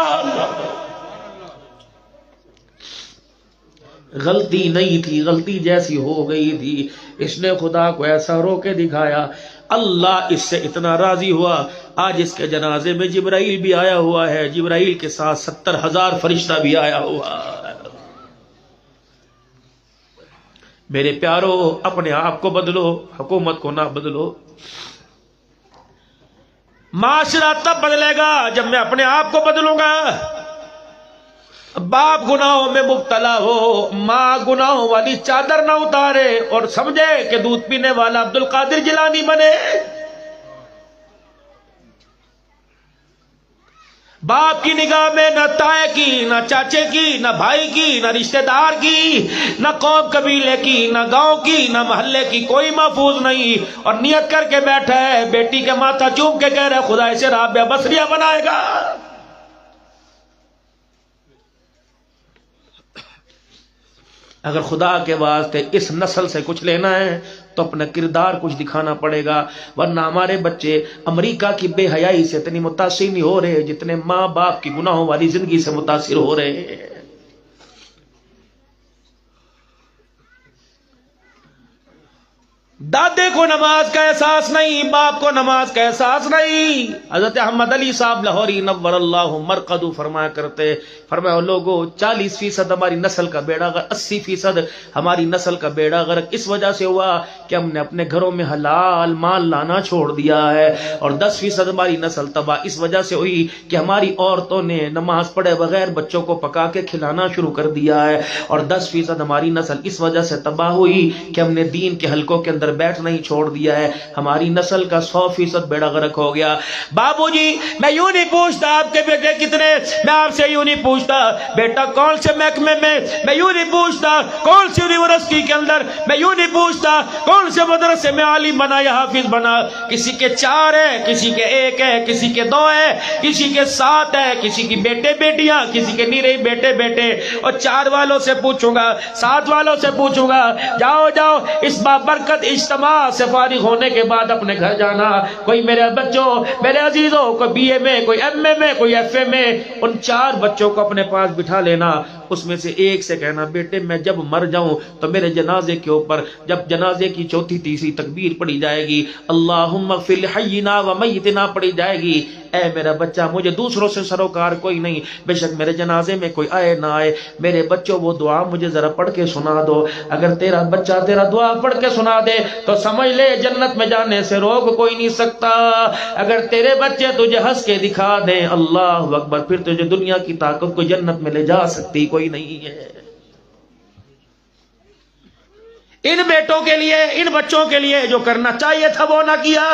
غلطی نہیں تھی، غلطی جیسی ہو گئی تھی، اس نے خدا کو ایسا رو کے دکھایا. اللہ اس سے اتنا راضی ہوا. آج اس کے جنازے میں جبرائیل بھی آیا ہوا ہے، جبرائیل کے ساتھ 70,000 فرشتہ بھی آیا ہوا ہے. میرے پیارو اپنے آپ کو بدلو، حکومت کو نہ بدلو. معاشرہ تب بدلے گا جب میں اپنے آپ کو بدلوں گا. باپ گناہوں میں مبتلا ہو، ماں گناہوں والی چادر نہ اتارے اور سمجھے کہ دودھ پینے والا عبد القادر جیلانی بنے. باپ کی نگاہ میں نہ تائے کی، نہ چاچے کی، نہ بھائی کی، نہ رشتہ دار کی، نہ قوم قبیلے کی، نہ گاؤں کی، نہ محلے کی کوئی محفوظ نہیں. اور نیت کر کے بیٹھا ہے، بیٹی کے ماتھا چوم کے کہہ رہے خدا اسے رابعہ بصریہ بنائے گا. اگر خدا کے واسطے اس نسل سے کچھ لینا ہے تو اپنا کردار کچھ دکھانا پڑے گا، ورنہ ہمارے بچے امریکہ کی بے حیائی سے اتنی متاثر نہیں ہو رہے جتنے ماں باپ کی گناہوں والی زندگی سے متاثر ہو رہے ہیں. دادے کو نماز کا احساس نہیں، باپ کو نماز کا احساس نہیں. حضرت احمد علی صاحب لاہوری نور اللہ مرقدو فرمایا کرتے، فرمایا لوگوں 40% ہماری نسل کا بیڑا غرق، 80% ہماری نسل کا بیڑا غرق اس وجہ سے ہوا کہ ہم نے اپنے گھروں میں حلال مال لانا چھوڑ دیا ہے. اور 10% ہماری نسل تباہ اس وجہ سے ہوئی کہ ہماری عورتوں نے نماز پڑھے بغیر بچوں کو پکا کے کھلانا شروع کر دیا ہے. اور 10% ہماری نسل اس وجہ سے تباہ ہوئی کہ ہم نے دین کے حلقوں کے اندر بیٹھنا ہی چھوڑ دیا ہے. ہماری نسل کا 100% بیڑا غرق ہو گیا. بابو جی میں یوں نہیں پوچھتا آپ کے بیٹے کتنے، میں آپ سے یوں نہیں پوچھتا بیٹا کون سے محکمے میں یوں نہیں پوچھتا کون سی یونیورسٹی کے اندر، میں یوں نہیں پوچھتا کون سے مدرسے میں عالم بنا یا حافظ بنا. کسی کے 4 ہے، کسی کے 1 ہے، کسی کے 2 ہے، کسی کے 7 ہے، کسی کی بیٹے بیٹیاں، کسی کے نہیں رہی بیٹے بیٹے. اور 4 والوں سے پوچھوں گا، 7 والوں سے پوچھوں گا، جاؤ جاؤ اس بابرکت اجتماع سے فارغ ہونے کے بعد اپنے گھر جانا. کوئی میرے بچوں، میرے عزیزوں، کوئی BA میں، کوئی MA میں، کوئی FA میں، ان 4 بچوں کو اپنے پاس بٹھا لینا. اس میں سے ایک سے کہنا بیٹے میں جب مر جاؤں تو میرے جنازے کے اوپر جب جنازے کی 4تھی تیسری تکبیر پڑھی جائے گی، اللہم اغفر لحینا و میتنا پڑھی جائے گی، اے میرا بچہ مجھے دوسروں سے سروکار کوئی نہیں، بے شک میرے جنازے میں کوئی آئے نہ آئے، میرے بچوں وہ دعا مجھے ذرا پڑھ کے سنا دو. اگر تیرا بچہ تیرا دعا پڑھ کے سنا دے تو سمجھ لے جنت میں جانے سے روک کوئی نہیں سکتا. اگر تیرے بچے تجھے ہنس کے دکھا دیں اللہ اکبر، پھر تجھے دنیا کی طاقت کو جنت میں لے جا سکتی کوئی نہیں ہے. ان بیٹوں کے لیے، ان بچوں کے لیے جو کرنا چاہیے تھا وہ نہ کیا.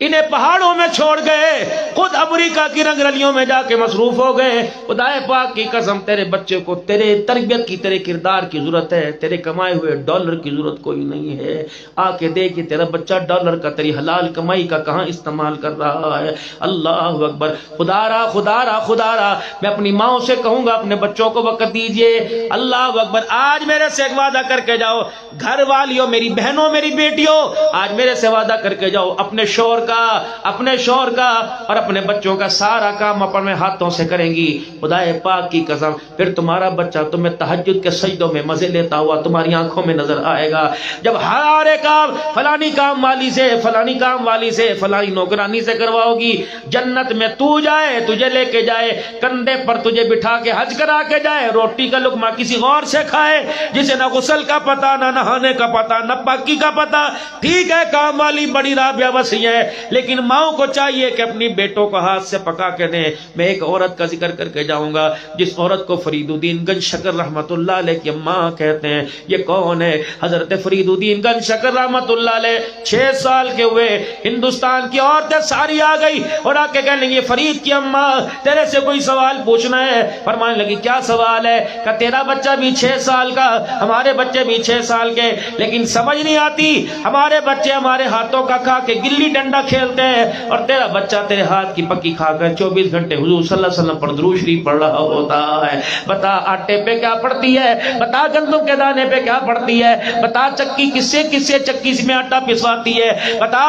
انہیں پہاڑوں میں چھوڑ گئے، خود امریکہ کی رنگ رلیوں میں جا کے مصروف ہو گئے. خدا پاک کی قسم تیرے بچے کو تیرے تربیت کی، تیرے کردار کی ضرورت ہے، تیرے کمائے ہوئے ڈالر کی ضرورت کوئی نہیں ہے. آ کے دیکھ کہ تیرا بچہ ڈالر کا، تیری حلال کمائی کا کہاں استعمال کر رہا ہے. اللہ اکبر. خدا را خدا را خدا را، میں اپنی ماں سے کہوں گا اپنے بچوں کو وقت دیجئے. اللہ اکبر. آج میرے سے ایک وعدہ کر کے جاؤ، گھر والیوں، میری بہنوں، میری بیٹیوں، آج میرے سے وعدہ کر کے جاؤ اپنے شوہر کا، اپنے شوہر کا اور اپنے بچوں کا سارا کام اپنے ہاتھوں سے کریں گی، خدا پاک کی قسم پھر تمہارا بچہ تمہیں تہجد کے سجدوں میں مزے لیتا ہوا تمہاری آنکھوں میں نظر آئے گا۔ جب ہر ایک کام فلانی کام والی سے، فلانی کام والی سے، فلانی نوکرانی سے کرواؤ گی، جنت میں تو جائے، تجھے لے کے جائے، کندھے پر تجھے بٹھا کے حج کرا کے جائے، روٹی کا لقمہ کسی غور سے کھائے جسے نہ غسل کا پتہ، نہ نہانے کا پتہ، نہ پاکی کا پتہ۔ ٹھیک ہے کام والی بڑی رابعہ وسیع ہے، لیکن ماؤں کو چاہیے کہ اپنی بیٹوں کو ہاتھ سے پکا کے دیں۔ میں ایک عورت کا ذکر کر کے جاؤں گا جس عورت کو فرید الدین گنج شکر رحمت اللہ علیہ کی اماں کہتے ہیں۔ یہ کون ہے؟ حضرت فرید الدین گنج شکر رحمت اللہ علیہ 6 سال کے ہوئے، ہندوستان کی عورتیں ساری آ گئی اور آ کے کہنے لگی فرید کی اماں تیرے سے کوئی سوال پوچھنا ہے۔ فرمانے لگی کیا سوال ہے؟ کہ تیرا بچہ بھی 6 سال کا، ہمارے بچے بھی 6 سال کے، لیکن سمجھ نہیں آتی، ہمارے بچے ہمارے ہاتھوں کا کھا کے گلی ڈنڈا کھیلتے ہیں اور تیرا بچہ تیرے ہاتھ کی پکی کھا کر 24 گھنٹے حضور صلی اللہ علیہ وسلم پر درود شریف پڑھ رہا ہوتا ہے۔ بتا آٹے پہ کیا پڑتی ہے، بتا گندم کے دانے پہ کیا پڑتی ہے، بتا چکی کس سے چکی میں آٹا پسواتی ہے، بتا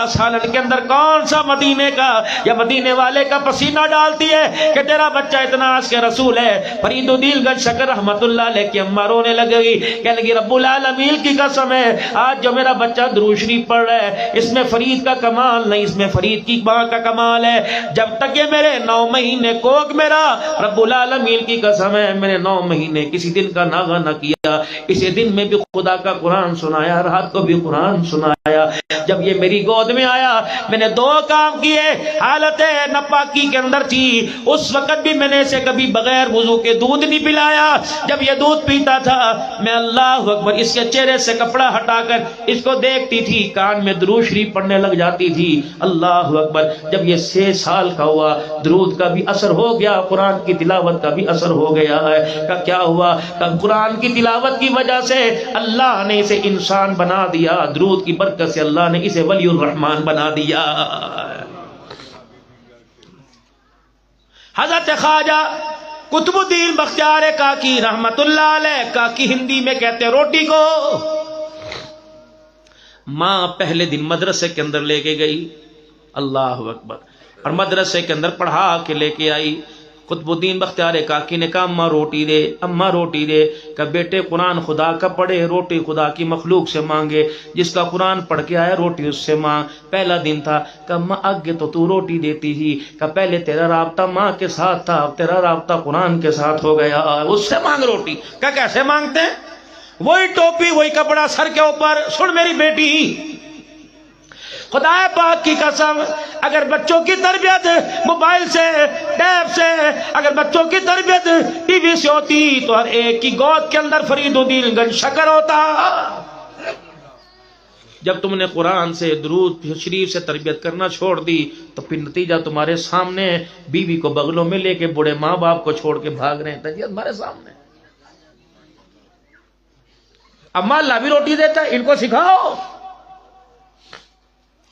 سالن کے اندر کون سا مدینے کا یا مدینے والے کا پسینہ ڈالتی ہے کہ تیرا بچہ اتنا عاشق رسول ہے۔ فرید الدین گنج شکر رحمت اللہ علیہ کی اماں رونے لگی، کہنے لگی رب العالمین کی قسم ہے آج جو میرا بچہ درود شریف پڑھ رہا ہے اس میں فرید کا کمال نہیں، اس میں فرید کی ماں کا کمال ہے۔ جب تک یہ میرے 9 مہینے کوک میرا، رب العالمین کی قسم ہے میں نے 9 مہینے کسی دن کا ناغہ نہ کیا، اسی دن میں بھی خدا کا قرآن سنایا، رات کو بھی قرآن سنایا۔ جب یہ میری گود میں آیا میں نے 2 کام کیے، حالت ناپاکی کے اندر تھی اس وقت بھی میں نے اسے کبھی بغیر وضو کے دودھ نہیں پلایا۔ جب یہ دودھ پیتا تھا میں اللہ اکبر اس کے چہرے سے کپڑا ہٹا کر اس کو دیکھتی تھی، کان میں درود شریف پڑھنے لگ جاتی تھی۔ اللہ اکبر جب یہ 6 سال کا ہوا درود کا بھی اثر ہو گیا، قرآن کی تلاوت کا بھی اثر ہو گیا ہے۔ کہ کیا ہوا؟ کہ قرآن کی تلاوت کی وجہ سے اللہ نے اسے انسان بنا دیا، درود کی برکت سے اللہ نے اسے ولی الرحمن بنا دیا۔ حضرت خواجہ قطب الدین بختیار کاکی رحمت اللہ علیہ، کاکی ہندی میں کہتے ہیں روٹی کو، ماں پہلے دن مدرسے کے اندر لے کے گئی، اللہ اکبر، اور مدرسے کے اندر پڑھا کے لے کے آئی۔ قطب الدین بختیار کاکی نے کہا اماں روٹی دے، اماں روٹی دے۔ کہ بیٹے قرآن خدا کا پڑھے، روٹی خدا کی مخلوق سے مانگے، جس کا قرآن پڑھ کے آیا روٹی اس سے مانگ۔ پہلا دن تھا کہ اماں آگے تو روٹی دیتی تھی، کہ پہلے تیرا رابطہ ماں کے ساتھ تھا، اب تیرا رابطہ قرآن کے ساتھ ہو گیا، اس سے مانگ روٹی۔ کہ کیسے مانگتے ہیں؟ وہی ٹوپی وہی کپڑا سر کے اوپر۔ سن میری بیٹی، خدا پاک کی قسم اگر بچوں کی تربیت موبائل سے، ٹیب سے، اگر بچوں کی تربیت ٹی وی سے ہوتی تو ہر ایک کی گود کے اندر فرید الدین گنج شکر ہوتا۔ جب تم نے قرآن سے، درود شریف سے تربیت کرنا چھوڑ دی تو پھر نتیجہ تمہارے سامنے، بیوی کو بغلوں میں لے کے بوڑھے ماں باپ کو چھوڑ کے بھاگ رہے ہیں، ہمارے سامنے۔ اماں اللہ بھی روٹی دیتا ہے، ان کو سکھاؤ۔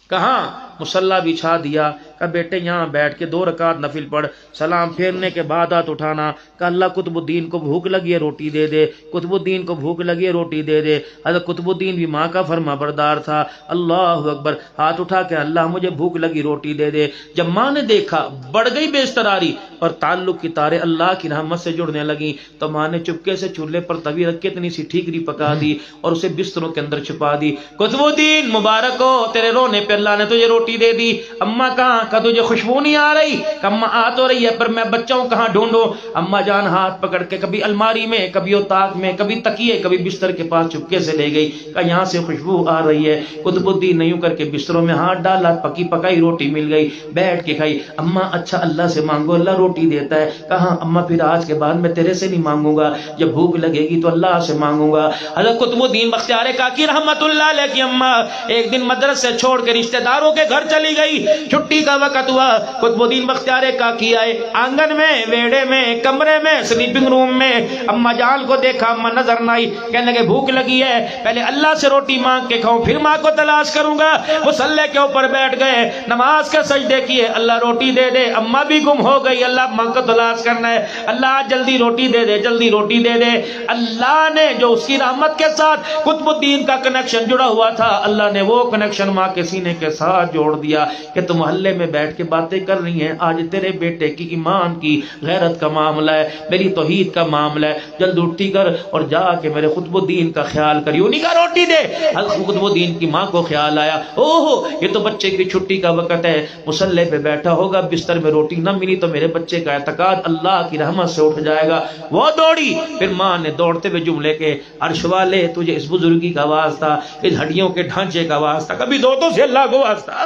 کہاں؟ مصلی بچھا دیا، کہ بیٹے یہاں بیٹھ کے 2 رکعت نفل پڑھ، سلام پھیرنے کے بعد ہاتھ اٹھانا، کہ اللہ قطب الدین کو بھوک لگی ہے روٹی دے دے، قطب الدین کو بھوک لگی ہے روٹی دے دے۔ حضرت قطب الدین بھی ماں کا فرما بردار تھا، اللہ اکبر، ہاتھ اٹھا کے اللہ مجھے بھوک لگی روٹی دے دے۔ جب ماں نے دیکھا بڑھ گئی بیشتراری اور تعلق کی تاریں اللہ کی رحمت سے جڑنے لگیں تو ماں نے چپکے سے چولہے پر توی رکھ کے اتنی سی ٹھیکری پکا دی اور اسے بستروں کے اندر چھپا دی۔ قطب الدین مبارک ہو، تیرے رونے پہ اللہ نے تجھے روٹی دے دی۔ اماں کہاں؟ کہ تجھے خوشبو نہیں آ رہی؟ کہ اماں آ تو رہی ہے پر میں بچوں کہاں ڈھونڈوں؟ اماں جان ہاتھ پکڑ کے کبھی الماری میں، کبھی اتاق میں، کبھی تکیے، کبھی بستر کے پاس چپکے سے لے گئی، کہ یہاں سے خوشبو آ رہی ہے۔ قطب الدین نے یوں کر کے بستروں میں ہاتھ ڈالا، پکی پکائی روٹی مل گئی، بیٹھ کے کھائی۔ اماں اچھا اللہ سے مانگو، اللہ روٹی دیتا ہے۔ کہاں؟ اماں پھر آج کے بعد میں تیرے سے نہیں مانگوں گا، جب بھوک لگے گی تو اللہ سے مانگوں گا۔ حضرت قطب الدین بختیار کاکی رحمت اللہ علیہ کی اماں ایک دن مدرسے چھوڑ کے رشتہ داروں کے گھر چلی گئی، چھٹی کا کا وقت ہوا، قطب الدین بختیار کاکی آئے، آنگن میں، ویڑے میں، کمرے میں، سلیپنگ روم میں، اما جان کو دیکھا، اما نظر نہ آئی، کہنے لگے بھوک لگی ہے، پہلے اللہ سے روٹی مانگ کے کھاؤں پھر ماں کو تلاش کروں گا۔ مصلی کے اوپر بیٹھ گئے، نماز کے سجدے کیے، اللہ روٹی دے دے، اما بھی گم ہو گئی، اللہ ماں کو تلاش کرنا ہے، اللہ جلدی روٹی دے دے، جلدی روٹی دے دے۔ اللہ نے جو اس کی رحمت کے ساتھ قطب الدین کا کنیکشن جڑا ہوا تھا، اللہ نے وہ کنیکشن ماں کے سینے کے ساتھ جوڑ دیا کہ تم محلے میں بیٹھ کے باتیں کر رہی ہیں، آج تیرے بیٹے کی ایمان کی غیرت کا معاملہ ہے، میری توحید کا معاملہ ہے، جلد اٹھتی کر اور جا کے میرے قطب الدین کا خیال کری۔ انہیں کا روٹی دے۔ قطب الدین کی ماں کو خیال آیا، اوہ یہ تو بچے کی چھٹی کا وقت ہے، مصلی پہ بیٹھا ہوگا، بستر میں روٹی نہ ملی تو میرے بچے کا اعتقاد اللہ کی رحمت سے اٹھ جائے گا۔ وہ دوڑی، پھر ماں نے دوڑتے ہوئے جملے کے، عرش والے تجھے اس بزرگی کا واسطہ، اس ہڈیوں کے ڈھانچے کا واسطہ، کبھی دوتوں سے اللہ کو واسطہ،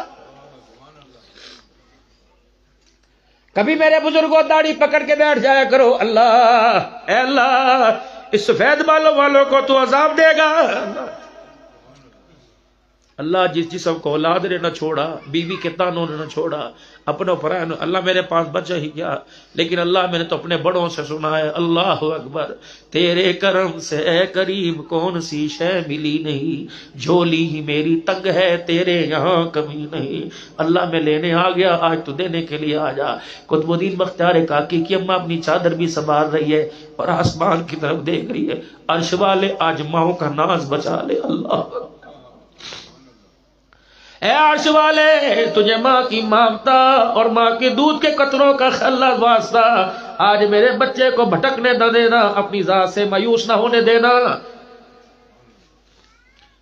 کبھی میرے بزرگوں داڑھی پکڑ کے بیٹھ جایا کرو، اللہ اے اللہ اس سفید بالوں والوں کو تو عذاب دے گا۔ اللہ جس جسم کو اولاد نے نہ چھوڑا، بیوی کے تانوں نے نہ چھوڑا، اپنے فرائض، اللہ میرے پاس بچا ہی کیا، لیکن اللہ میں نے تو اپنے بڑوں سے سنا ہے، اللہ اکبر، تیرے کرم سے اے کریم کون سی شے ملی نہیں، جھولی ہی میری تنگ ہے تیرے یہاں کمی نہیں، اللہ میں لینے آ گیا، آج تو دینے کے لیے آ جا۔ قطب الدین بختیار کاکی کی اماں اپنی چادر بھی سنبھال رہی ہے اور آسمان کی طرف دیکھ رہی ہے، عرش والے آج ماؤں کا ناز بچا لے، اللہ اے عرش والے تجھے ماں کی ممتا اور ماں کے دودھ کے قطروں کا خلّت واسطہ، آج میرے بچے کو بھٹکنے نہ دینا، اپنی ذات سے مایوس نہ ہونے دینا۔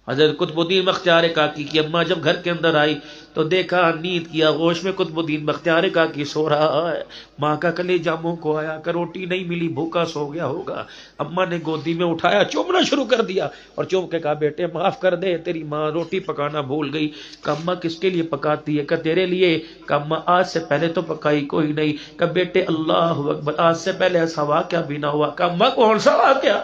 حضرت قطب الدین بختیار کاکی کی اماں جب گھر کے اندر آئی تو دیکھا نیند کی آغوش میں قطب الدین بختیار کاکی سو رہا ہے، ماں کا کلیجہ منہ کو آیا کہ روٹی نہیں ملی، بھوکا سو گیا ہوگا۔ اماں نے گودی میں اٹھایا، چومنا شروع کر دیا اور چوم کے کہا بیٹے معاف کر دے، تیری ماں روٹی پکانا بھول گئی۔ کہ اماں کس کے لیے پکاتی ہے؟ کہ تیرے لیے۔ کہ اماں آج سے پہلے تو پکائی کوئی نہیں۔ کہ بیٹے اللہ اکبر، آج سے پہلے ایسا واقعہ بھی نہ ہوا۔ کہ اماں کون سا واقعہ؟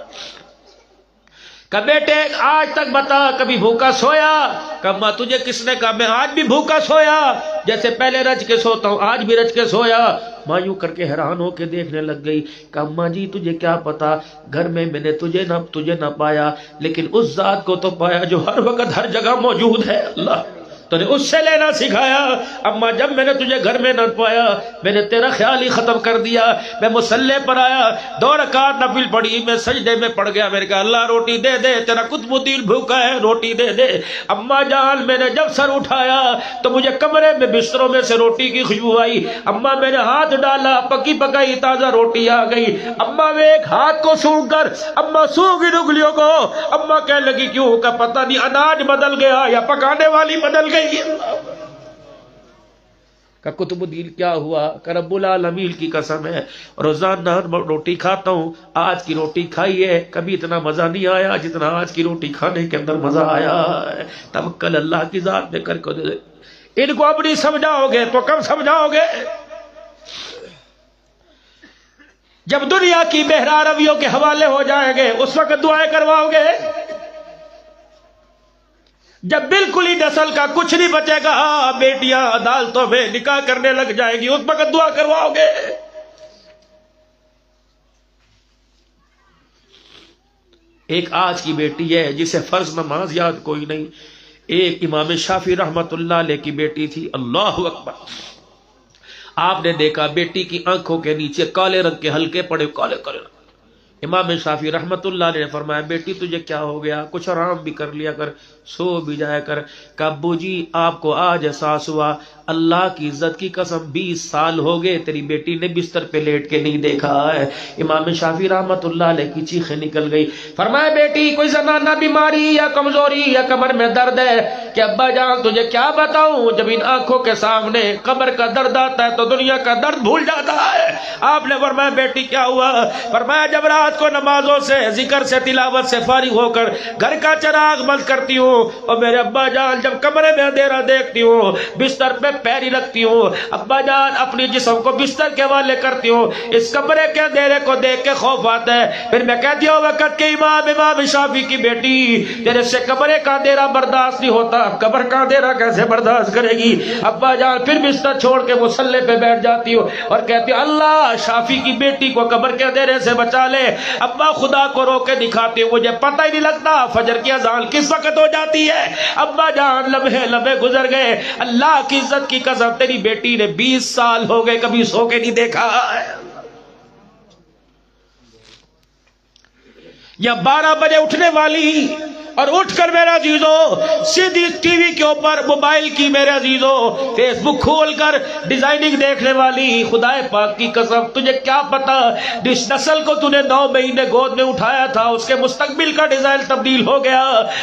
کہ بیٹے آج تک بتا کبھی بھوکا سویا؟ کہ اماں تجھے کس نے کہا؟ میں آج بھی بھوکا سویا، جیسے پہلے رج کے سوتا ہوں آج بھی رج کے سویا۔ ماں یوں کر کے حیران ہو کے دیکھنے لگ گئی کہ اماں جی تجھے کیا پتا، گھر میں نے تجھے نہ پایا، لیکن اس ذات کو تو پایا جو ہر وقت ہر جگہ موجود ہے، اللہ تو نے اس سے لینا سکھایا۔ اماں جب میں نے تجھے گھر میں نہ پایا میں نے تیرا خیال ہی ختم کر دیا، میں مصلی پر آیا، 2 رکعت نفل پڑھی، میں سجدے میں پڑ گیا، میں نے کہا اللہ روٹی دے دے، تیرا قطب الدین بھوکا ہے، روٹی دے دے۔ اماں جان میں نے جب سر اٹھایا تو مجھے کمرے میں بستروں میں سے روٹی کی خوشبو آئی، اماں میں نے ہاتھ ڈالا، پکی پکائی تازہ روٹی آ گئی۔ اماں میں ایک ہاتھ کو سونگ کر اماں سونگی انگلیوں کو، اماں کہنے لگی کیوں؟ کا پتہ نہیں اناج بدل گیا یا پکانے والی بدل گئی۔ کہ قطب الدین کیا ہوا؟ کہ رب العالمین کی قسم ہے روزانہ روٹی کھاتا ہوں، آج کی روٹی کھائی ہے، کبھی اتنا مزہ نہیں آیا جتنا آج کی روٹی کھانے کے اندر مزہ آیا ہے۔ توکل اللہ کی ذات میں کر کے دے۔ ان کو اب نہیں سمجھاؤ گے تو کب سمجھاؤ گے؟ جب دنیا کی بہرا رویوں کے حوالے ہو جائیں گے اس وقت دعائیں کرواؤ گے؟ جب بالکل ہی نسل کا کچھ نہیں بچے گا، بیٹیاں عدالتوں میں نکاح کرنے لگ جائیں گی، اس وقت دعا کرواؤ گے؟ ایک آج کی بیٹی ہے جسے فرض نماز یاد کوئی نہیں، ایک امام شافعی رحمت اللہ علیہ کی بیٹی تھی، اللہ اکبر۔ آپ نے دیکھا بیٹی کی آنکھوں کے نیچے کالے رنگ کے ہلکے پڑے، کالے کالے رنگ۔ امام شافعی رحمت اللہ علیہ نے فرمایا بیٹی تجھے کیا ہو گیا؟ کچھ آرام بھی کر لیا کر، سو بھی جایا کر۔ کہ ابو جی آپ کو آج احساس ہوا، اللہ کی عزت کی قسم 20 سال ہو گئے تیری بیٹی نے بستر پہ لیٹ کے نہیں دیکھا ہے۔ امام شافعی رحمت اللہ علیہ کی چیخیں نکل گئی، فرمایا بیٹی کوئی زنانہ بیماری یا کمزوری یا کمر میں درد ہے؟ کہ ابا جان تجھے کیا بتاؤں، جب ان آنکھوں کے سامنے قبر کا درد آتا ہے تو دنیا کا درد بھول جاتا ہے۔ آپ نے فرمایا بیٹی کیا ہوا؟ فرمایا جب رات رات کو نمازوں سے ذکر سے تلاوت سے فارغ ہو کر گھر کا چراغ بند کرتی ہوں، اور میرے ابا جان جب کمرے میں اندھیرا دیکھتی ہوں بستر پہ پیری رکھتی ہوں، ابا جان اپنی جسم کو بستر کے حوالے کرتی ہوں، اس کمرے کے اندھیرے کو دیکھ کے خوف آتا ہے، پھر میں کہتی ہوں وقت کے امام شافعی کی بیٹی تیرے سے کمرے کا اندھیرا برداشت نہیں ہوتا، قبر کا اندھیرا کیسے برداشت کرے گی؟ ابا جان پھر بستر چھوڑ کے مصلی پہ بیٹھ جاتی ہوں اور کہتی ہوں اللہ شافعی کی بیٹی کو قبر کے اندھیرے سے بچا لے۔ ابا خدا کو رو کے دکھاتی ہوں، مجھے پتہ ہی نہیں لگتا فجر کی اذان کس وقت ہو جاتی ہے۔ ابا جان لمحے گزر گئے، اللہ کی عزت کی قسم تیری بیٹی نے 20 سال ہو گئے کبھی سو کے نہیں دیکھا، یا 12 بجے اٹھنے والی اور اٹھ کر میرے عزیزو سیدھی ٹی وی کے اوپر موبائل کی میرے عزیزو فیس بک کھول کر ڈیزائننگ دیکھنے والی، خدائے پاک کی قسم تجھے کیا پتا جس نسل کو تُو نے 9 مہینے گود میں اٹھایا تھا اس کے مستقبل کا ڈیزائن تبدیل ہو گیا،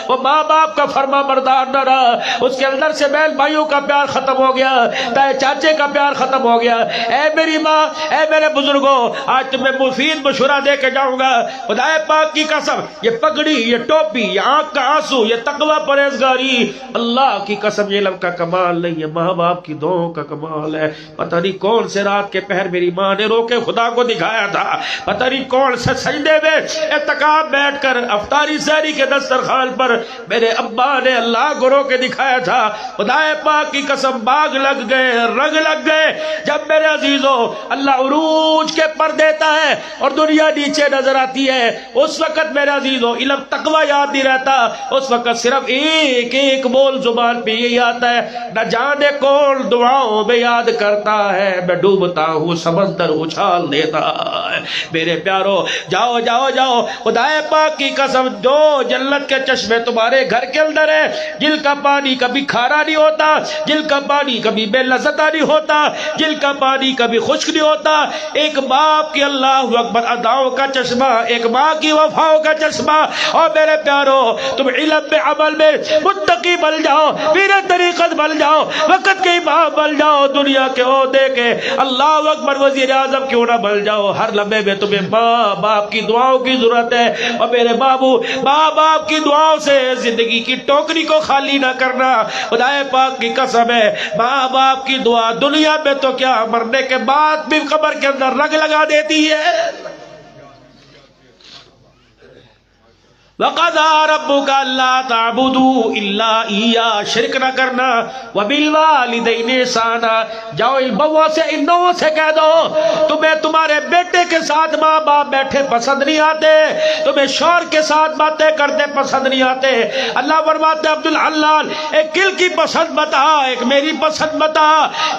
وہ ماں باپ کا فرما بردار نہ رہا، اس کے اندر سے بہن بھائیوں کا پیار ختم ہو گیا، تائے چاچے کا پیار ختم ہو گیا۔ اے میری ماں، اے میرے بزرگوں، آج تمہیں مفید مشورہ دے کے جاؤں گا، خدائے پاک کی قسم یہ پگڑی، یہ ٹوپی، یہ آنکھ کا آنسو، یہ تقوی پرہیزگاری اللہ کی قسم یہ علم کا کمال نہیں ہے، ماں باپ کی دعاؤں کا کمال ہے۔ پتہ نہیں کون سے رات کے پہر میری ماں نے رو کے خدا کو دکھایا تھا، پتہ نہیں کون سے سجدے میں اعتکاف بیٹھ کر افطاری سحری کے دسترخوان پر میرے ابا نے اللہ کو رو کے دکھایا تھا۔ خدائے پاک کی قسم باغ لگ گئے، رنگ لگ گئے، جب میرے عزیزو اللہ عروج کے پر دیتا ہے اور دنیا نیچے نظر آتی ہے، اس وقت میرے عزیزو علم تقوی یاد نہیں رہتا، اس وقت صرف ایک ایک بول زبان پہ یہی آتا ہے، نہ جانے کون دعاؤں میں یاد کرتا ہے، میں ڈوبتا ہوں سمندر اچھال دیتا ہے۔ میرے پیارو جاؤ جاؤ جاؤ، خدائے پاک کی قسم جو جنت کے چشمے تمہارے گھر کے اندر ہے، جل کا پانی کبھی کھارا نہیں ہوتا، جل کا پانی کبھی بے لذت نہیں ہوتا، جل کا پانی کبھی خشک نہیں ہوتا، ایک باپ کی اللہ اکبر اداؤں کا چشمہ، ایک ماں کی وفاؤں کا چشمہ۔ اور میرے پیارو تم علم میں عمل میں متقی بن جاؤ، پیر طریقت بن جاؤ، وقت کے امام بن جاؤ، دنیا کے عہدے کے اللہ اکبر وزیر اعظم کیوں نہ بن جاؤ، ہر لمحے میں تمہیں ماں باپ کی دعاؤں کی ضرورت ہے۔ اور میرے بابو ماں باپ کی دعاؤں سے زندگی کی ٹوکری کو خالی نہ کرنا، خدائے پاک کی قسم ہے ماں باپ کی دعا دنیا میں تو کیا مرنے کے بعد بھی قبر کے اندر رنگ لگا دیتی ہے۔ وَقَضَىٰ رَبُّكَ أَلَّا تَعْبُدُوا إِلَّا إِيَّاهُ، شرک نہ کرنا، وَبِالْوَالِدَيْنِ إِحْسَانًا، جاؤ ان بہووں سے ان نووں سے کہہ دو تمہیں تمہارے بیٹے کے ساتھ ماں باپ بیٹھے پسند نہیں آتے، تمہیں شوہر کے ساتھ باتیں کرتے پسند نہیں آتے۔ اللہ فرماتے عبدالحلال ایک کل کی پسند بتا، ایک میری پسند بتا،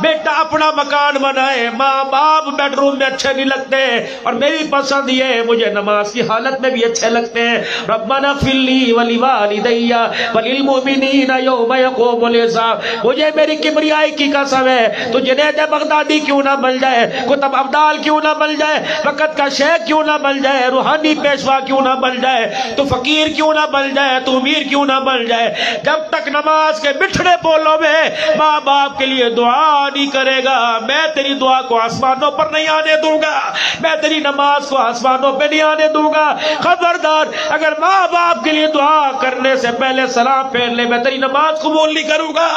بیٹا اپنا مکان بنائے، ماں باپ بیڈ روم میں اچھے نہیں لگتے، اور میری پسند یہ مجھے نماز کی حالت میں بھی اچھے لگتے ہیں۔ ربنا اغفر لی ولوالدی وللمؤمنین یوم یقوم الحساب، مجھے میری کبریائی کی قسم ہے تو جنید بغدادی کیوں نہ بن جائے، کتب ابدال کیوں نہ بن جائے، وقت کا شیخ کیوں نہ بن جائے، روحانی پیشوا کیوں نہ بن جائے، تو فقیر کیوں نہ بن جائے، تو امیر کیوں نہ بن جائے، جب تک نماز کے بچھڑے بولوں میں ماں باپ کے لیے دعا نہیں کرے گا میں تیری دعا کو آسمانوں پر نہیں آنے دوں گا، میں تیری نماز کو آسمانوں پہ نہیں آنے دوں گا۔ خبردار اگر ماں باپ کے لیے دعا کرنے سے پہلے سلام پھیر لے میں تیری نماز قبول نہیں کروں گا۔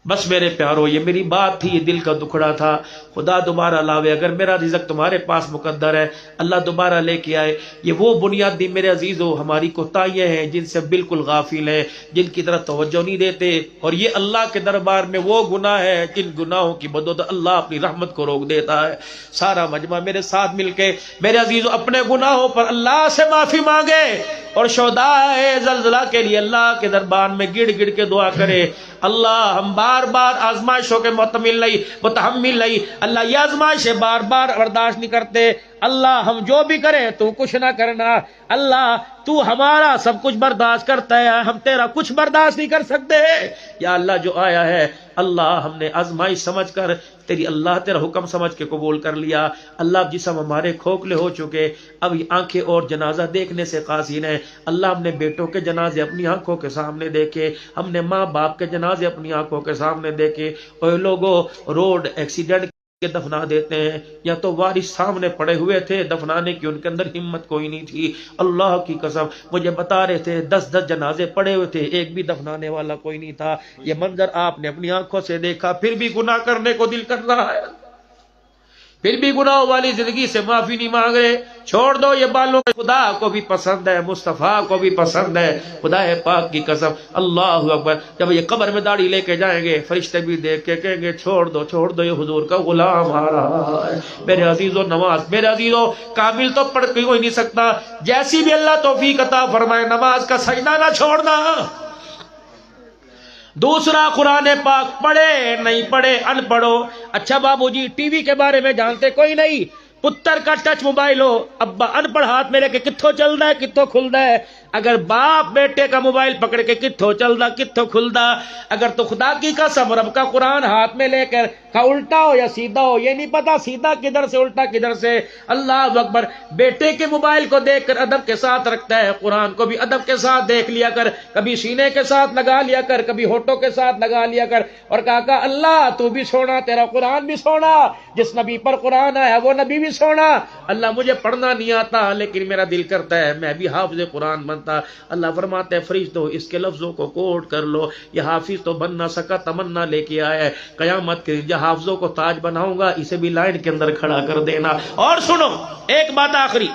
بس میرے پیارو یہ میری بات تھی، یہ دل کا دکھڑا تھا، خدا دوبارہ لاوے، اگر میرا رزق تمہارے پاس مقدر ہے اللہ دوبارہ لے کے آئے۔ یہ وہ بنیادی میرے عزیزو ہماری کوتاہیاں ہیں جن سے بالکل غافل ہیں، جن کی طرف توجہ نہیں دیتے، اور یہ اللہ کے دربار میں وہ گناہ ہے جن گناہوں کی بدولت اللہ اپنی رحمت کو روک دیتا ہے۔ سارا مجمع میرے ساتھ مل کے میرے عزیزو اپنے گناہوں پر اللہ سے معافی مانگے، اور شہدائے زلزلہ کے لیے اللہ کے دربار میں گڑ گڑ کے دعا کرے، اللہ ہم بار بار آزمائشوں کے متحمل نہیں، اللہ یہ آزمائشیں بار بار برداشت نہیں کرتے، اللہ ہم جو بھی کریں تو کچھ نہ کرنا، اللہ تو ہمارا سب کچھ برداشت کرتا ہے، ہم تیرا کچھ برداشت نہیں کر سکتے۔ یا اللہ جو آیا ہے اللہ ہم نے آزمائش سمجھ کر تیری اللہ تیرا حکم سمجھ کے قبول کر لیا، اللہ جسم ہمارے کھوکھلے ہو چکے، اب آنکھیں اور جنازہ دیکھنے سے قاصر ہیں، اللہ ہم نے بیٹوں کے جنازے اپنی آنکھوں کے سامنے دیکھے، ہم نے ماں باپ کے جنازے اپنی آنکھوں کے سامنے دیکھے، اور لوگوں روڈ ایکسیڈنٹ کے دفنا دیتے ہیں، یا تو وارث سامنے پڑے ہوئے تھے دفنانے کی، ان کے اندر ہمت کوئی نہیں تھی. اللہ کی قسم مجھے بتا رہے تھے 10 جنازے پڑے ہوئے تھے، ایک بھی دفنانے والا کوئی نہیں تھا. یہ منظر آپ نے اپنی آنکھوں سے دیکھا، پھر بھی گناہ کرنے کو دل کر رہا ہے، پھر بھی گناہوں والی زندگی سے معافی نہیں مانگ رہے. چھوڑ دو یہ بالوں، خدا کو بھی پسند ہے، مصطفیٰ کو بھی پسند ہے. خدا پاک کی قسم اللہ اکبر، جب یہ قبر میں داڑھی لے کے جائیں گے فرشتے بھی دیکھ کے کہیں گے چھوڑ دو یہ حضور کا غلام آ رہا ہے. میرے عزیزو نماز، میرے عزیزو کامل تو پڑھ کے کوئی نہیں سکتا، جیسی بھی اللہ توفیق عطا فرمائے نماز کا سجدہ نہ چھوڑنا. دوسرا قرآن پاک پڑھے نہیں پڑھے ان پڑھو. اچھا بابو جی ٹی وی کے بارے میں جانتے کوئی نہیں، پتر کا ٹچ موبائل ہو، ابا ان پڑھ ہاتھ میں لے کے کتھوں چلدا ہے کتھوں کھلدا ہے. اگر باپ بیٹے کا موبائل پکڑ کے کتھوں چلدا کتھوں کھلدا، اگر تو خدا کی قسم رب کا قرآن ہاتھ میں لے کر کا الٹا ہو یا سیدھا ہو یہ نہیں پتا سیدھا کدھر سے الٹا کدھر سے. اللہ اکبر، بیٹے کے موبائل کو دیکھ کر ادب کے ساتھ رکھتا ہے، قرآن کو بھی ادب کے ساتھ دیکھ لیا کر، کبھی سینے کے ساتھ لگا لیا کر، کبھی ہونٹوں کے ساتھ لگا لیا کر، اور کہا اللہ تو بھی سونا، تیرا قرآن بھی سونا، جس نبی پر قرآن آیا وہ نبی بھی سونا. اللہ مجھے پڑھنا نہیں آتا لیکن میرا دل کرتا ہے میں بھی حافظ قرآن بنتا. اللہ فرماتے ہیں فرشتو اس کے لفظوں کو کوٹ کر لو، یہ حافظ تو بن نہ سکا تمنا لے کے آیا ہے، قیامت کے دن حافظوں کو تاج بناؤں گا اسے بھی لائن کے اندر کھڑا کر دینا. اور سنو ایک بات آخری،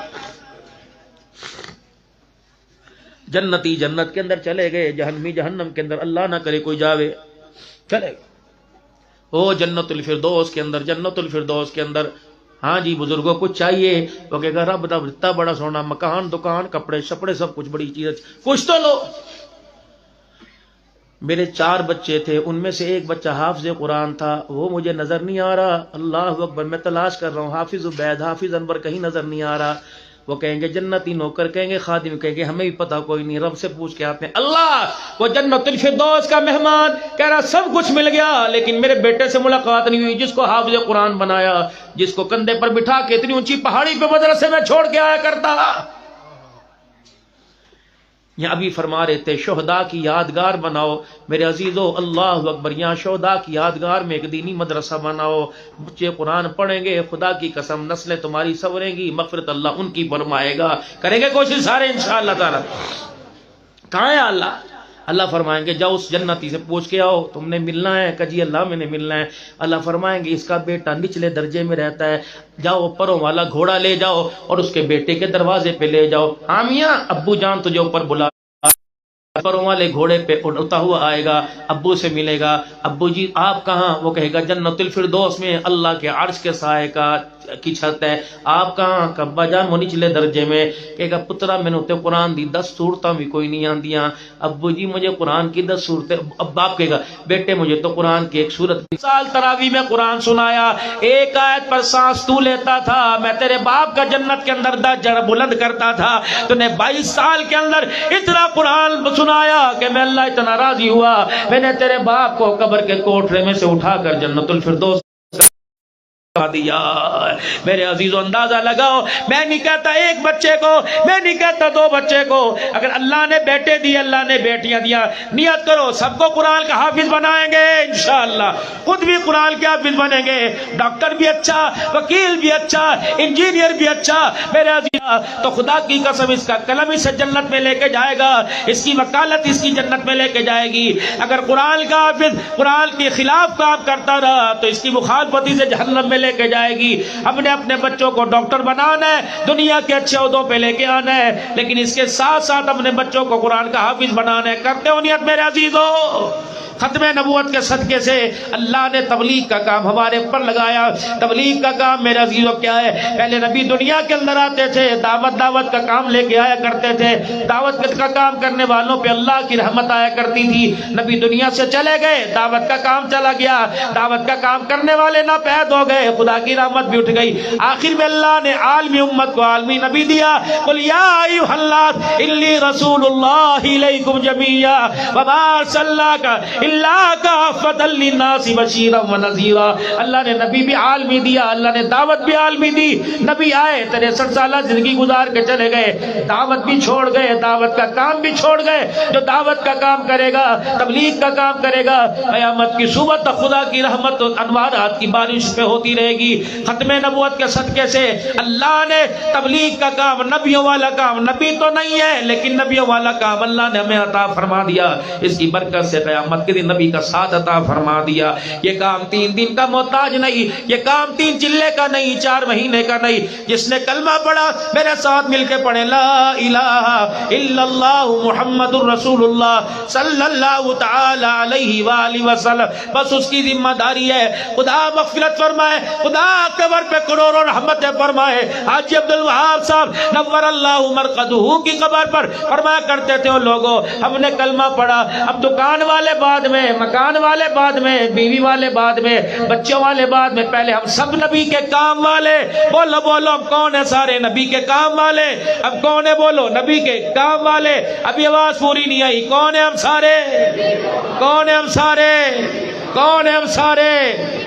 جنتی جنت کے اندر چلے گئے، جہنمی جہنم کے اندر، اللہ نہ کرے کوئی جاوے چلے گئے. او جنت الفردوس کے اندر، جنت الفردوس کے اندر ہاں جی بزرگوں کچھ چاہیے، وہ کہے گا رب اتنا بڑا سونا، مکان دکان کپڑے شپڑے سب کچھ بڑی چیز، کچھ تو لو. میرے 4 بچے تھے، ان میں سے ایک بچہ حافظ قرآن تھا، وہ مجھے نظر نہیں آ رہا. اللہ اکبر، میں تلاش کر رہا ہوں حافظ عبید حافظ انور کہیں نظر نہیں آ رہا. وہ کہیں گے جنتی نوکر، کہیں گے خادم، کہیں گے ہمیں بھی پتہ کوئی نہیں، رب سے پوچھ کے آتے ہیں. اللہ وہ جنت الفردوس کا مہمان کہہ رہا سب کچھ مل گیا لیکن میرے بیٹے سے ملاقات نہیں ہوئی جس کو حافظ قرآن بنایا، جس کو کندھے پر بٹھا کے اتنی اونچی پہاڑی پہ مدرسے میں چھوڑ کے آیا کرتا. یہاں ابھی فرما رہے تھے شہداء کی یادگار بناؤ. میرے عزیزو اللہ اکبر، یہاں شہداء کی یادگار میں ایک دینی مدرسہ بناؤ، بچے قرآن پڑھیں گے، خدا کی قسم نسلیں تمہاری سنوریں گی، مغفرت اللہ ان کی فرمائے گا. کریں گے کوشش سارے انشاءاللہ تعالی. کہاں ہے اللہ؟ اللہ فرمائیں گے جاؤ اس جنتی سے پوچھ کے آؤ تم نے ملنا ہے، کہ جی اللہ میں نے ملنا ہے. اللہ فرمائیں گے اس کا بیٹا نچلے درجے میں رہتا ہے، جاؤ پروں والا گھوڑا لے جاؤ اور اس کے بیٹے کے دروازے پہ لے جاؤ. ہاں میاں ابو جان تجھے اوپر بلا، پروں والے گھوڑے پہ اڑتا ہوا آئے گا، ابو سے ملے گا. ابو جی آپ کہاں؟ وہ کہے گا جنت الفردوس میں، اللہ کے عرش کے سائے کی چھت ہے. آپ کہاں؟ ابا جان وہ نچلے درجے میں. کہے گا پترا میں نے قرآن دی 10 صورتاں بھی کوئی نہیں آندیاں. ابو جی مجھے قرآن کی 10 صورتیں. اب باپ کہے گا بیٹے مجھے تو قرآن کی 1 صورت. سال تراویح میں قرآن سنایا، ایک آیت پر سانس تو لیتا تھا، میں تیرے باپ کا جنت کے اندر درجہ بلند کرتا تھا. تو نے 22 سال کے اندر اتنا قرآن سنایا کہ میں اللہ اتنا راضی ہوا، میں نے تیرے باپ کو قبر کے کوٹھرے میں سے اٹھا کر جنت الفردوس دیا. میرے عزیزو اندازہ لگاؤ، میں نہیں کہتا ایک بچے کو، میں نہیں کہتا 2 بچے کو، اگر اللہ نے بیٹے دیے اللہ نے بیٹیاں دیا، نیت کرو سب کو قرآن کا حافظ بنائیں گے انشاءاللہ، خود بھی قرآن کے حافظ بنیں گے، ڈاکٹر بھی اچھا، وکیل بھی اچھا، انجینئر بھی اچھا. میرے عزیز تو خدا کی قسم اس کا قلم اسے جنت میں لے کے جائے گا، اس کی وکالت اس کی جنت میں لے کے جائے گی. اگر قرآن کا حافظ قرآن کے خلاف کام کرتا رہا تو اس کی مخالفت سے جہنم میں لے کے جائے گی. ہم نے اپنے بچوں کو ڈاکٹر بنانا ہے، دنیا کے اچھے عہدوں پہ لے کے آنا ہے، لیکن اس کے ساتھ ساتھ اپنے بچوں کو قرآن کا حافظ بنانا ہے. کرتے ہو نیت میرے عزیزو؟ ختم نبوت کے صدقے سے اللہ نے تبلیغ کا کام ہمارے اوپر لگایا. تبلیغ کا کام میرے عزیزو کیا ہے؟ پہلے نبی دنیا کے اندر آتے تھے، دعوت کا کام لے کے آیا کرتے تھے، دعوت کا کام کرنے والوں پہ اللہ کی رحمت آیا کرتی تھی. نبی دنیا سے چلے گئے، دعوت کا کام چلا گیا، دعوت کا کام کرنے والے ناپید ہو گئے، خدا کی رحمت بھی اٹھ گئی. آخر میں اللہ نے عالمی امت کو عالمی نبی دیا. قل یا ایھا الناس انی رسول اللہ الیکم جمیعا وما ارسلناک اللہ کافۃ للناس بشیرا ونذیرا. اللہ نے نبی بھی عالمی دیا, اللہ نے دعوت بھی عالمی دی. نبی آئے 63 سالہ زندگی گزار کے چلے گئے, دعوت بھی چھوڑ گئے, دعوت کا کام بھی چھوڑ گئے. جو دعوت کا کام کرے گا, تبلیغ کا کام کرے گا, قیامت کی صبح تک خدا کی رحمت و انوارات کی بارش پہ ہوتی رہے گی. ختم نبوت کے صدقے سے اللہ نے تبلیغ کا کام, نبیوں والا کام, نبی تو نہیں ہے لیکن نبیوں والا کام اللہ نے ہمیں عطا فرما دیا. اس کی برکت سے قیامت کے دن نبی کا ساتھ عطا فرما دیا. یہ کام 3 دن کا محتاج نہیں, یہ کام 3 چلے کا نہیں, 4 مہینے کا نہیں. جس نے کلمہ پڑھا میرے ساتھ مل کے پڑھے لا الہ الا اللہ محمد الرسول اللہ صلی اللہ تعالی علیہ وآلہ وسلم, بس اس کی ذمہ داری ہے. خدا مغفرت فرمائے, خدا قبر پہ کروڑوں رحمتیں فرمائے. حاجی عبد الوہاب صاحب نور اللہ مرقدہ کی قبر پر فرمایا کرتے تھے, لوگوں ہم نے کلمہ پڑھا, اب دکان والے بعد میں, مکان والے بعد میں, بیوی والے بعد میں, بچوں والے بعد میں, پہلے ہم سب نبی کے کام والے. بولو بولو کون ہے سارے نبی کے کام والے؟ اب کون ہے بولو نبی کے کام والے؟ ابھی آواز پوری نہیں آئی. کون ہے ہم سارے؟ کون ہے ہم سارے؟ کون ہے ہم سارے؟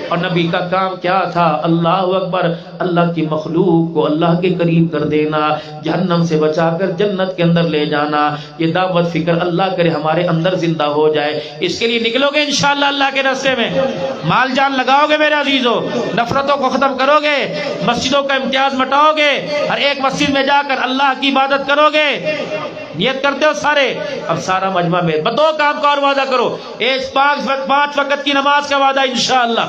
اور نبی کا کام کیا تھا؟ اللہ اکبر, اللہ کی مخلوق کو اللہ کے قریب کر دینا, جہنم سے بچا کر جنت کے اندر لے جانا. یہ دعوت فکر اللہ کرے ہمارے اندر زندہ ہو جائے. اس کے لیے نکلو گے انشاءاللہ اللہ کے راستے میں, مال جان لگاؤ گے میرے عزیزو, نفرتوں کو ختم کرو گے, مسجدوں کا امتیاز مٹاؤ گے, ہر ایک مسجد میں جا کر اللہ کی عبادت کرو گے. نیت کرتے ہو سارے؟ اب سارا مجمع میں 2 کام کا اور وعدہ کرو. 5 وقت کی نماز کا وعدہ انشاءاللہ.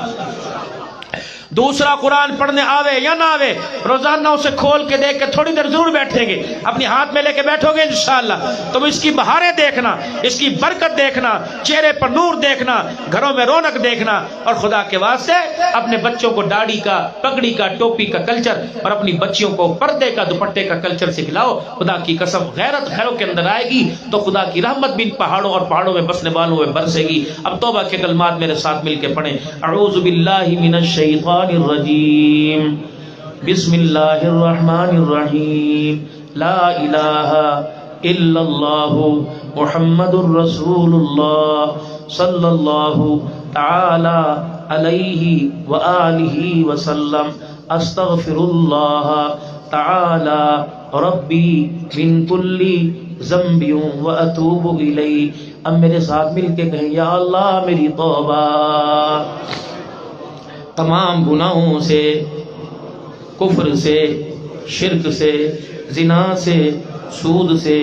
دوسرا, قرآن پڑھنے آوے یا نہ آوے, روزانہ اسے کھول کے دیکھ کے تھوڑی دیر ضرور بیٹھیں گے, اپنی ہاتھ میں لے کے بیٹھو گے انشاءاللہ. تم اس کی بہاریں دیکھنا, اس کی برکت دیکھنا, چہرے پر نور دیکھنا, گھروں میں رونق دیکھنا. اور خدا کے واسطے اپنے بچوں کو داڑھی کا, پگڑی کا, ٹوپی کا کلچر اور اپنی بچیوں کو پردے کا, دوپٹے کا کلچر سکھلاؤ. خدا کی قسم غیرت گھروں کے اندر آئے گی تو خدا کی رحمت بھی پہاڑوں اور پہاڑوں میں بسنے والوں میں برسے گی. اب توبہ کے کلمات میرے ساتھ مل کے پڑھیں. اعوذ باللہ من الشیطان الرجیم, بسم اللہ الرحمن الرحیم, لا الہ الا اللہ محمد الرسول اللہ صلی اللہ تعالی علیہ وآلہ وسلم, استغفر اللہ تعالی ربی من کل ذنب واتوب الیہ. اب میرے ساتھ مل کے کہیں یا اللہ میری توبہ تمام گناہوں سے, کفر سے, شرک سے, زنا سے, سود سے,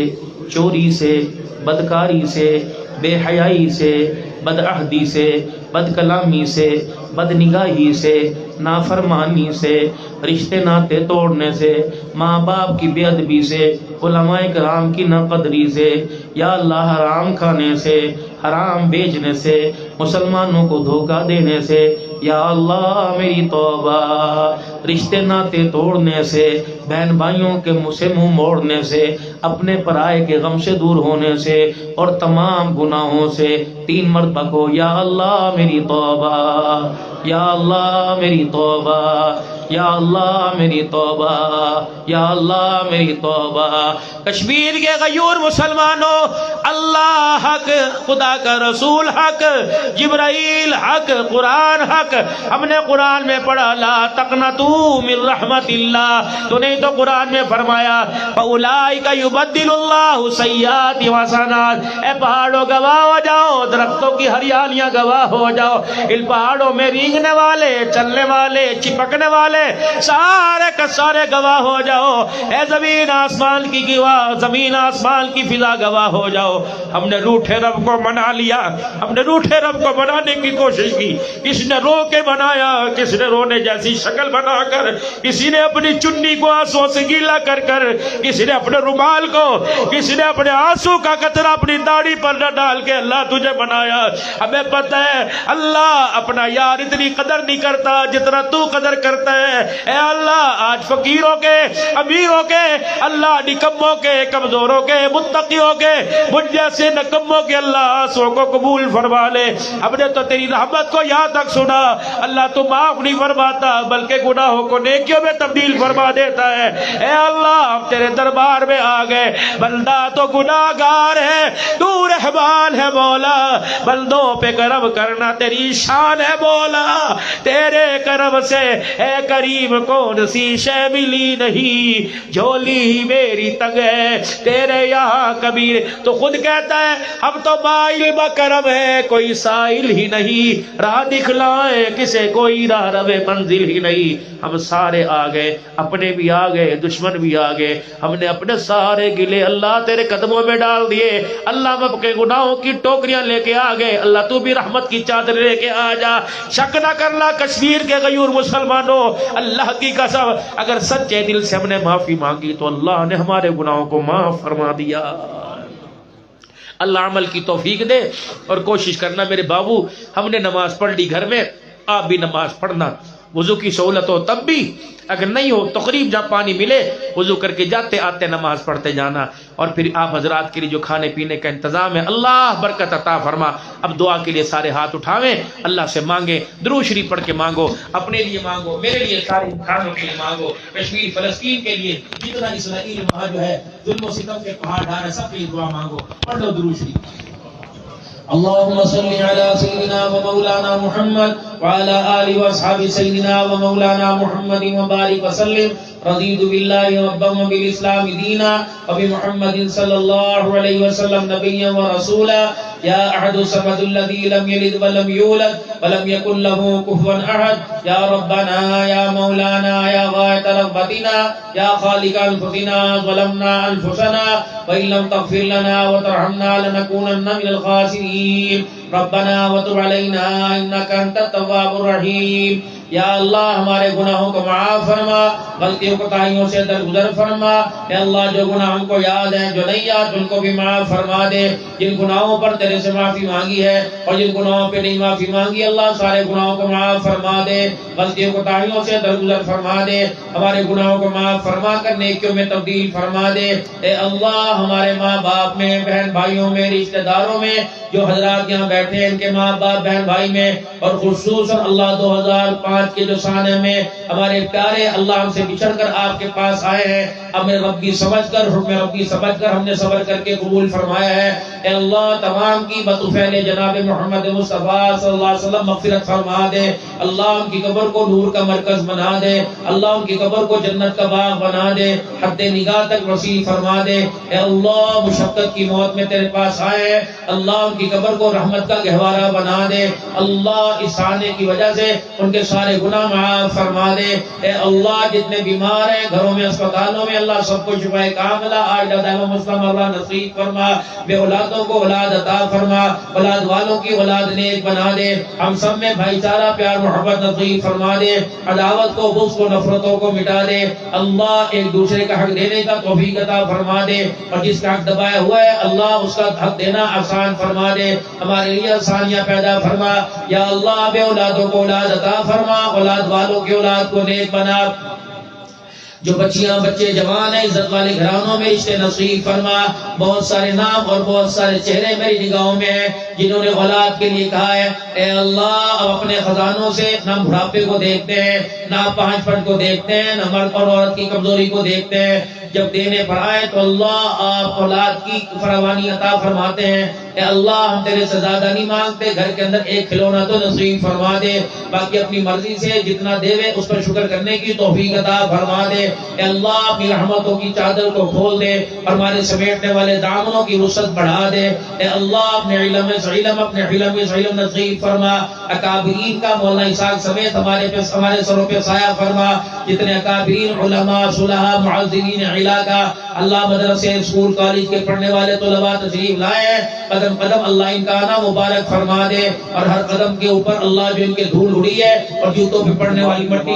چوری سے, بدکاری سے, بے حیائی سے, بدعہدی سے, بد کلامی سے, بد نگاہی سے, نافرمانی سے, رشتے ناتے توڑنے سے, ماں باپ کی بے ادبی سے, علماء کرام کی ناقدری سے, یا اللہ حرام کھانے سے, حرام بیچنے سے, مسلمانوں کو دھوکہ دینے سے, یا اللہ میری توبہ, رشتے ناتے توڑنے سے, بہن بھائیوں کے منہ سے منہ موڑنے سے, اپنے پرائے کے غم سے دور ہونے سے, اور تمام گناہوں سے 3 مرتبہ کو یا اللہ میری توبہ, یا اللہ میری توبہ, یا اللہ میری توبہ, یا اللہ میری توبہ. کشمیر کے غیور مسلمانوں, اللہ حق, خدا کا رسول حق, جبرائیل حق, قرآن حق. ہم نے قرآن میں پڑھا لا تقنطوا من رحمت اللہ, تو نہیں تو قرآن میں فرمایا فاولئک یبدل اللہ سیئات حسنات. اے پہاڑوں گواہ ہو جاؤ, درختوں کی ہریالیاں گواہ ہو جاؤ, ان پہاڑوں میں رینگنے والے, چلنے والے, چپکنے والے سارے کا سارے گواہ ہو جاؤ. اے زمین آسمان کی گواہ, زمین آسمان کی فضا گواہ ہو جاؤ. ہم نے روٹھے رب کو منا لیا, ہم نے روٹھے رب کو منانے کی کوشش کی. کسی نے رو کے بنایا, کسی نے رونے جیسی شکل بنا کر, کسی نے اپنی چنی کو آنسوں سے گیلا کر کر, کسی نے اپنے رومال کو, کسی نے اپنے آنسو کا قطرہ اپنی داڑھی پر نہ ڈال کے اللہ تجھے بنایا. ہمیں پتہ ہے اللہ اپنا یار اتنی قدر نہیں کرتا جتنا تو قدر کرتا ہے. اے اللہ آج فقیروں کے, امیروں کے, اللہ نکموں کے, کمزوروں کے, متقیوں کے, مجھ جیسے نکموں کے اللہ آنسوں کو قبول فرما لے. ہم نے تو تیری رحمت کو یہاں تک سنا, اللہ تو معاف نہیں فرماتا بلکہ گناہوں کو نیکیوں میں تبدیل فرما دیتا ہے۔ اے اللہ ہم تیرے دربار میں آ گئے، بندہ تو گناہگار ہے، تو رحمان ہے مولا، بندوں پہ کرم کرنا تیری شان ہے مولا، تیرے کرم سے اے کریم کون سی شے ملی نہیں، جھولی ہی میری تنگ ہے، تیرے یہاں کبیر تو خود کہتا ہے اب تو مائل بکرم ہے، کوئی سائل ہی نہیں، راہ دکھلائے کسے کوئی راہ روے منزل ہی نہیں۔ ہم سارے آ گئے، اپنے بھی آ گئے، دشمن بھی آ گئے، ہم نے اپنے سارے گلے اللہ تیرے قدموں میں ڈال دیے، اللہ ہم اپنے گناہوں کی ٹوکریاں لے کے آ گئے، اللہ تو بھی رحمت کی چادر لے کے آ جا۔ شک نہ کرنا کشمیر کے غیور مسلمانوں، اللہ کی قسم اگر سچے دل سے ہم نے معافی مانگی تو اللہ نے ہمارے گناہوں کو معاف فرما دیا۔ اللہ عمل کی توفیق دے، اور کوشش کرنا میرے بابو، ہم نے نماز پڑھ لی گھر میں، آپ بھی نماز پڑھنا، وضو کی سہولت ہو تب بھی، اگر نہیں ہو تو قریب جہاں پانی ملے وضو کر کے جاتے آتے نماز پڑھتے جانا، اور پھر آپ حضرات کے لیے جو کھانے پینے کا انتظام ہے اللہ برکت عطا فرما۔ اب دعا کے لیے سارے ہاتھ اٹھاویں، اللہ سے مانگیں، درود شریف پڑھ کے مانگو، اپنے لیے مانگو، میرے لیے، سارے انسانوں کے لیے مانگو، کشمیر فلسطین کے لیے، جتنا اسرائیل وہاں جو ہے ظلم و ستم کے پہاڑ ڈھا رہے سب کے لیے دعا مانگو، پڑھ لو درود شریف۔ اللهم صل على سيدنا ومولانا محمد وعلى آله وأصحاب سيدنا ومولانا محمد وبارك وسلم۔ رضيت بالله ربا وبالإسلام دينا وبمحمد صلى الله عليه وسلم نبيا ورسولا، يا أحد الصمد الذي لم يلد ولم يولد ولم يكن له كفوا أحد، يا ربنا يا مولانا يا غاية رغبتنا يا خالق أنفسنا ظلمنا أنفسنا وإن لم تغفر لنا وترحمنا لنكونن من الخاسرين، ربنا وتب علينا إنك أنت التواب الرحيم۔ یا اللہ ہمارے گناہوں کو معاف فرما، غلطیوں کوتاہیوں سے درگزر فرما، اے اللہ جو گناہ ہم کو یاد ہیں جو نہیں یاد ان کو بھی معاف فرما دے، جن گناہوں پر تیرے سے معافی مانگی ہے اور جن گناہوں پہ نہیں معافی مانگی اللہ سارے گناہوں کو معاف فرما دے، غلطیوں کوتاہیوں سے درگزر فرما دے، ہمارے گناہوں کو معاف فرما کر نیکیوں میں تبدیل فرما دے۔ اے اللہ ہمارے ماں باپ میں، بہن بھائیوں میں، رشتہ داروں میں جو حضرات یہاں بیٹھے ہیں ان کے ماں باپ بہن بھائی میں، اور خصوصاً اللہ 2005 کے جو سانے میں ہمارے پیارے اللہ ہم سے بچھڑ کر آپ کے پاس آئے ہیں، ہمیں ربی سمجھ کر، حکم ربی سمجھ کر ہم نے صبر کر کے قبول فرمایا ہے۔ اے اللہ تمام کی بطفیل جناب محمد مصطفیٰ صلی اللہ علیہ وسلم مغفرت فرما دے، اللہ ان کی قبر کو نور کا مرکز بنا دے، اللہ ان کی قبر کو جنت کا باغ بنا دے، حد نگاہ تک وسیع فرما دے۔ اے اللہ مشقت کی موت میں تیرے پاس آئے ہیں، اللہ ان کی قبر کو رحمت کا گہوارہ بنا دے، اللہ اس آنے کی وجہ سے ان کے سارے گناہ معاف فرما دے۔ اے اللہ جتنے بیمار ہیں گھروں میں اسپتالوں میں اللہ سب کو شفا کاملہ عاجلہ دائمہ مسلم اللہ نصیب فرما، بے اولادوں کو اولاد عطا فرما، اولاد والوں کی اولاد نیک بنا دے، ہم سب میں بھائی چارہ پیار محبت نصیب فرما دے، عداوت کو بغض کو نفرتوں کو مٹا دے، اللہ ایک دوسرے کا حق دینے کا توفیق عطا فرما دے، اور جس کا حق دبایا ہوا ہے اللہ اس کا حق دینا آسان فرما دے، ہمارے لیے آسانیاں پیدا فرما، یا اللہ بے اولادوں کو اولاد عطا فرما، اولاد والوں کی اولاد کو نیک بنا، جو بچیاں بچے جوان ہیں عزت والے گھرانوں میں رشتے نصیب فرما۔ بہت سارے نام اور بہت سارے چہرے میری نگاہوں میں ہیں جنہوں نے اولاد کے لیے کہا ہے، اے اللہ اب اپنے خزانوں سے نہ بڑھاپے کو دیکھتے ہیں، نہ پانچ پن کو دیکھتے ہیں، نہ مرد اور عورت کی کمزوری کو دیکھتے ہیں، جب دینے پر آئے تو اللہ آپ اولاد کی فراوانی عطا فرماتے ہیں۔ اے اللہ ہم تیرے سے زیادہ نہیں مانگتے، گھر کے اندر ایک کھلونا تو نصیب فرما دے، باقی اپنی مرضی سے جتنا دے اس پر شکر کرنے کی توفیق عطا فرما دے۔ اے اللہ اپنی رحمتوں کی چادر کو کھول دے، اور ہمارے سمیٹنے والے دامنوں کی وسعت بڑھا دے۔ اے اللہ اپنے علم سے علم، اپنے علم سے علم نصیب فرما، اکابرین کا مولانا اسحاق سمیت ہمارے سروں پہ سایہ فرما، جتنے اکابرین علماء صلحاء معذرین علاقہ اللہ مدرسے اسکول کالج کے پڑھنے والے طلباء تشریف لائے ہیں، قدم قدم اللہ ان کا آنا مبارک فرما دے، اور ہر قدم کے اوپر اللہ جو ان کے دھول اڑی ہے اور جوتوں پہ پڑنے والی مٹی،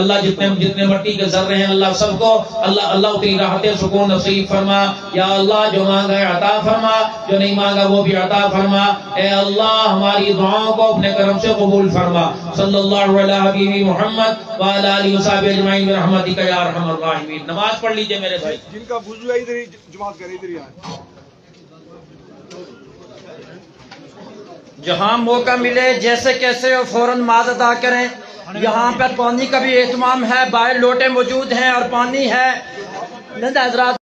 اللہ جتنے مٹی کے ذرے ہیں اللہ سب کو اللہ اتنی راحت سکون نصیب فرما۔ یا اللہ جو مانگا ہے عطا فرما، جو نہیں مانگا وہ بھی عطا فرما۔ اے اللہ ہماری دعاؤں کو اپنے کرم سے قبول فرما۔ صلی اللہ علیہ حبیبی محمد وعلی آلہ وصحبہ اجمعین برحمتک یا ارحم الراحمین۔ نماز پڑھ لیجئے میرے بھائی، جن کا وضو ہے ادھر ہی جماعت کرے، ادھر ہی آئے۔ جہاں موقع ملے جیسے کیسے فوراً نماز ادا کریں۔ یہاں پر پانی کا بھی اہتمام ہے، باہر لوٹے موجود ہیں اور پانی ہے. نند حضرات